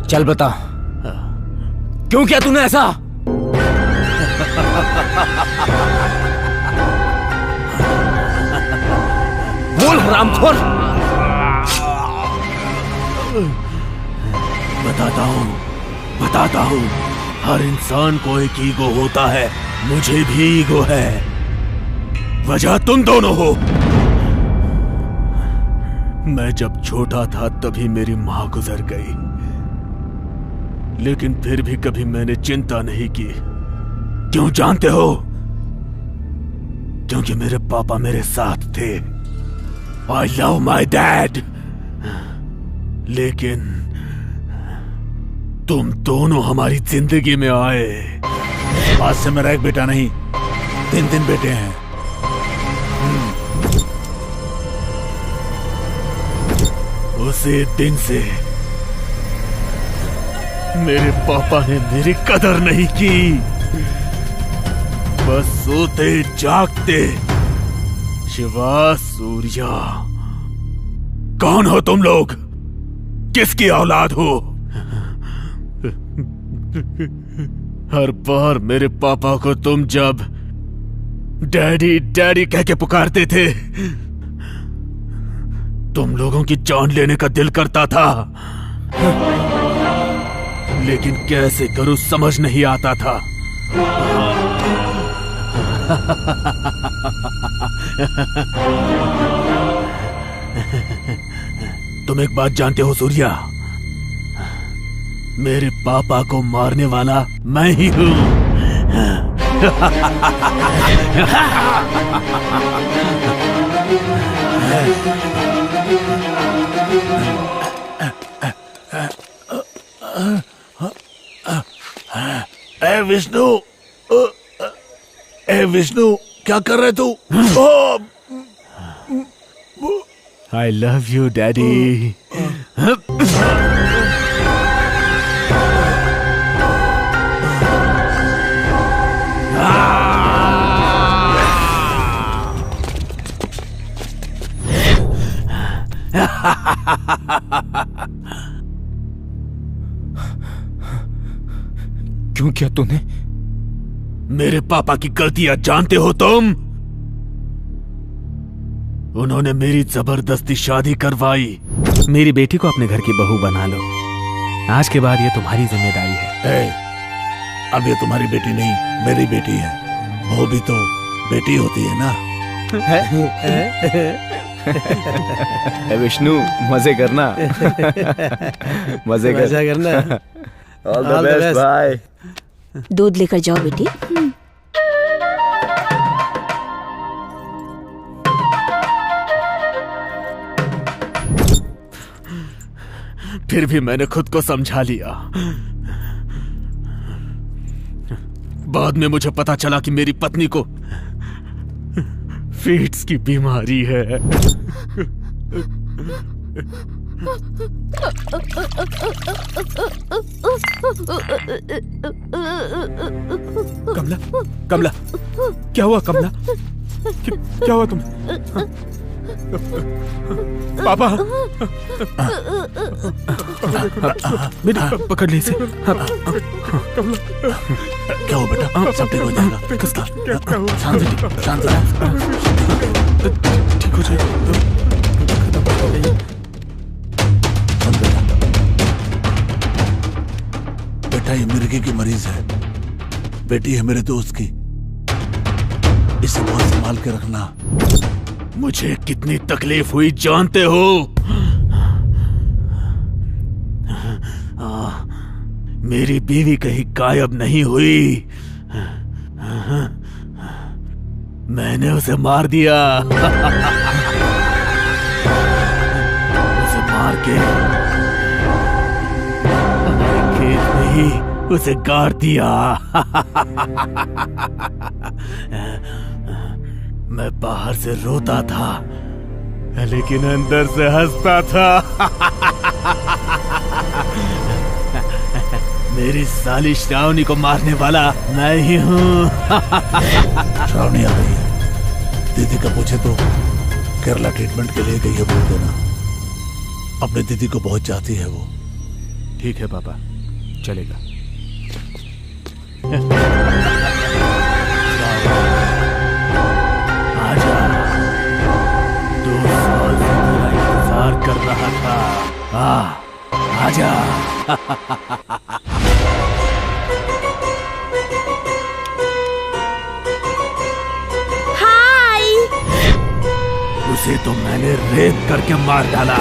चल बता, क्यों किया तूने ऐसा? बोल हरामखोर। बताता हूँ। हर इंसान को एक ईगो होता है, मुझे भी ईगो है। वजह तुम दोनों हो। मैं जब छोटा था तभी मेरी माँ गुजर गई, लेकिन फिर भी कभी मैंने चिंता नहीं की। क्यों जानते हो? क्योंकि मेरे पापा मेरे साथ थे। I love my dad। लेकिन तुम दोनों हमारी जिंदगी में आए। आज से मेरा एक बेटा नहीं, 3 बेटे हैं। उसी दिन से मेरे पापा ने मेरी कदर नहीं की। बस सोते जागते। शिवा, सूर्या, कौन हो तुम लोग? किसकी औलाद हो? हर बार मेरे पापा को तुम जब डैडी डैडी कह के पुकारते थे, तुम लोगों की जान लेने का दिल करता था। लेकिन कैसे करूं समझ नहीं आता था। तुम एक बात जानते हो सूर्या, मेरे पापा को मारने वाला मैं ही हूं। विष्णु, विष्णु क्या कर रहे तू? I love you, Daddy. क्यों किया तूने? मेरे पापा की गलतियां जानते हो तुम? उन्होंने मेरी जबरदस्ती शादी करवाई। मेरी बेटी को अपने घर की बहू बना लो। आज के बाद ये तुम्हारी जिम्मेदारी है। अब ये तुम्हारी बेटी नहीं, मेरी बेटी है। वो भी तो बेटी होती है ना। विष्णु मजे करना। मजे करना। All the best bye. दूध लेकर जाओ बेटी। फिर भी मैंने खुद को समझा लिया। बाद में मुझे पता चला कि मेरी पत्नी को फीट्स की बीमारी है। कमला, कमला, क्या हुआ कमला? क्या हुआ तुम्हें? पापा, पकड़ ले इसे। क्या हो बेटा? सब ठीक हो जाएगा। शांत ठीक हो जाएगा। बेटा ये मिर्गी की मरीज है, बेटी है मेरे दोस्त की। इसे बहुत संभाल के रखना। मुझे कितनी तकलीफ हुई जानते हो? मेरी बीवी कहीं गायब नहीं हुई। मैंने उसे मार दिया। उसे मार के हमारे खेत में ही उसे गाड़ दिया। मैं बाहर से रोता था, लेकिन अंदर से हंसता था। मेरी साली श्रावणी को मारने वाला मैं ही हूँ। श्रावणी आ गई है। दीदी का पूछे तो केरला ट्रीटमेंट के लिए गई है बोल देना। अपने दीदी को बहुत चाहती है वो। ठीक है पापा, चलेगा। आजा, 2 साल से मेरा इंतजार कर रहा था। आजा। हाय। उसे तो मैंने रेप करके मार डाला।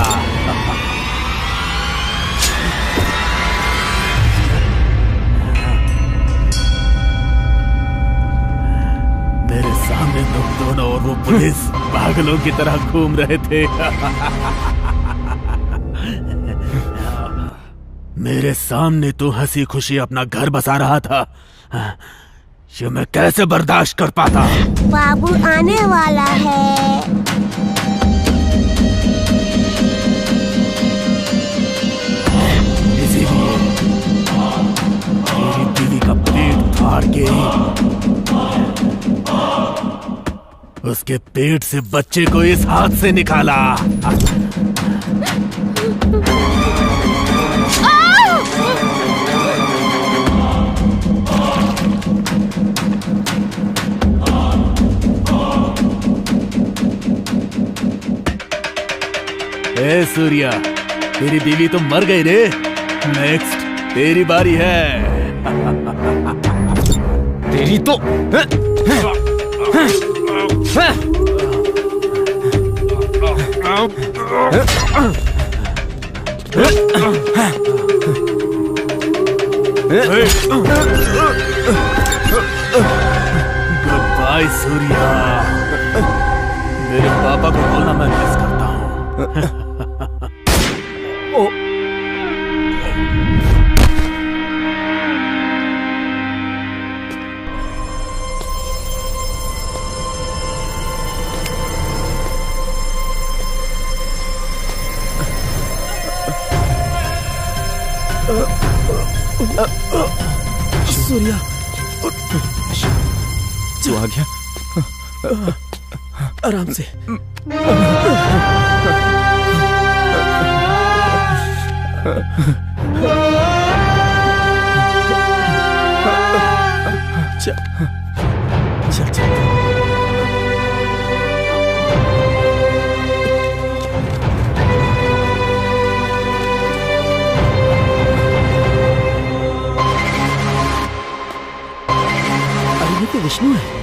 मेरे सामने तुम दोनों और वो पुलिस पागलों की तरह घूम रहे थे। मेरे सामने तू हंसी खुशी अपना घर बसा रहा था। ये मैं कैसे बर्दाश्त कर पाता? बाबू आने वाला है। इसीलिए मेरी बीवी का पेट फाड़ के उसके पेट से बच्चे को इस हाथ से निकाला। ए सूर्या, तेरी बीवी तो मर गई रे। नेक्स्ट। तेरी बारी है। तेरी तो गुड बाय सूर्या। मेरे पापा को बोलना मैं मिस करता हूँ। सूर्या तू आ गया? आराम से। चल चल चल। अरे ये तो विष्णु है।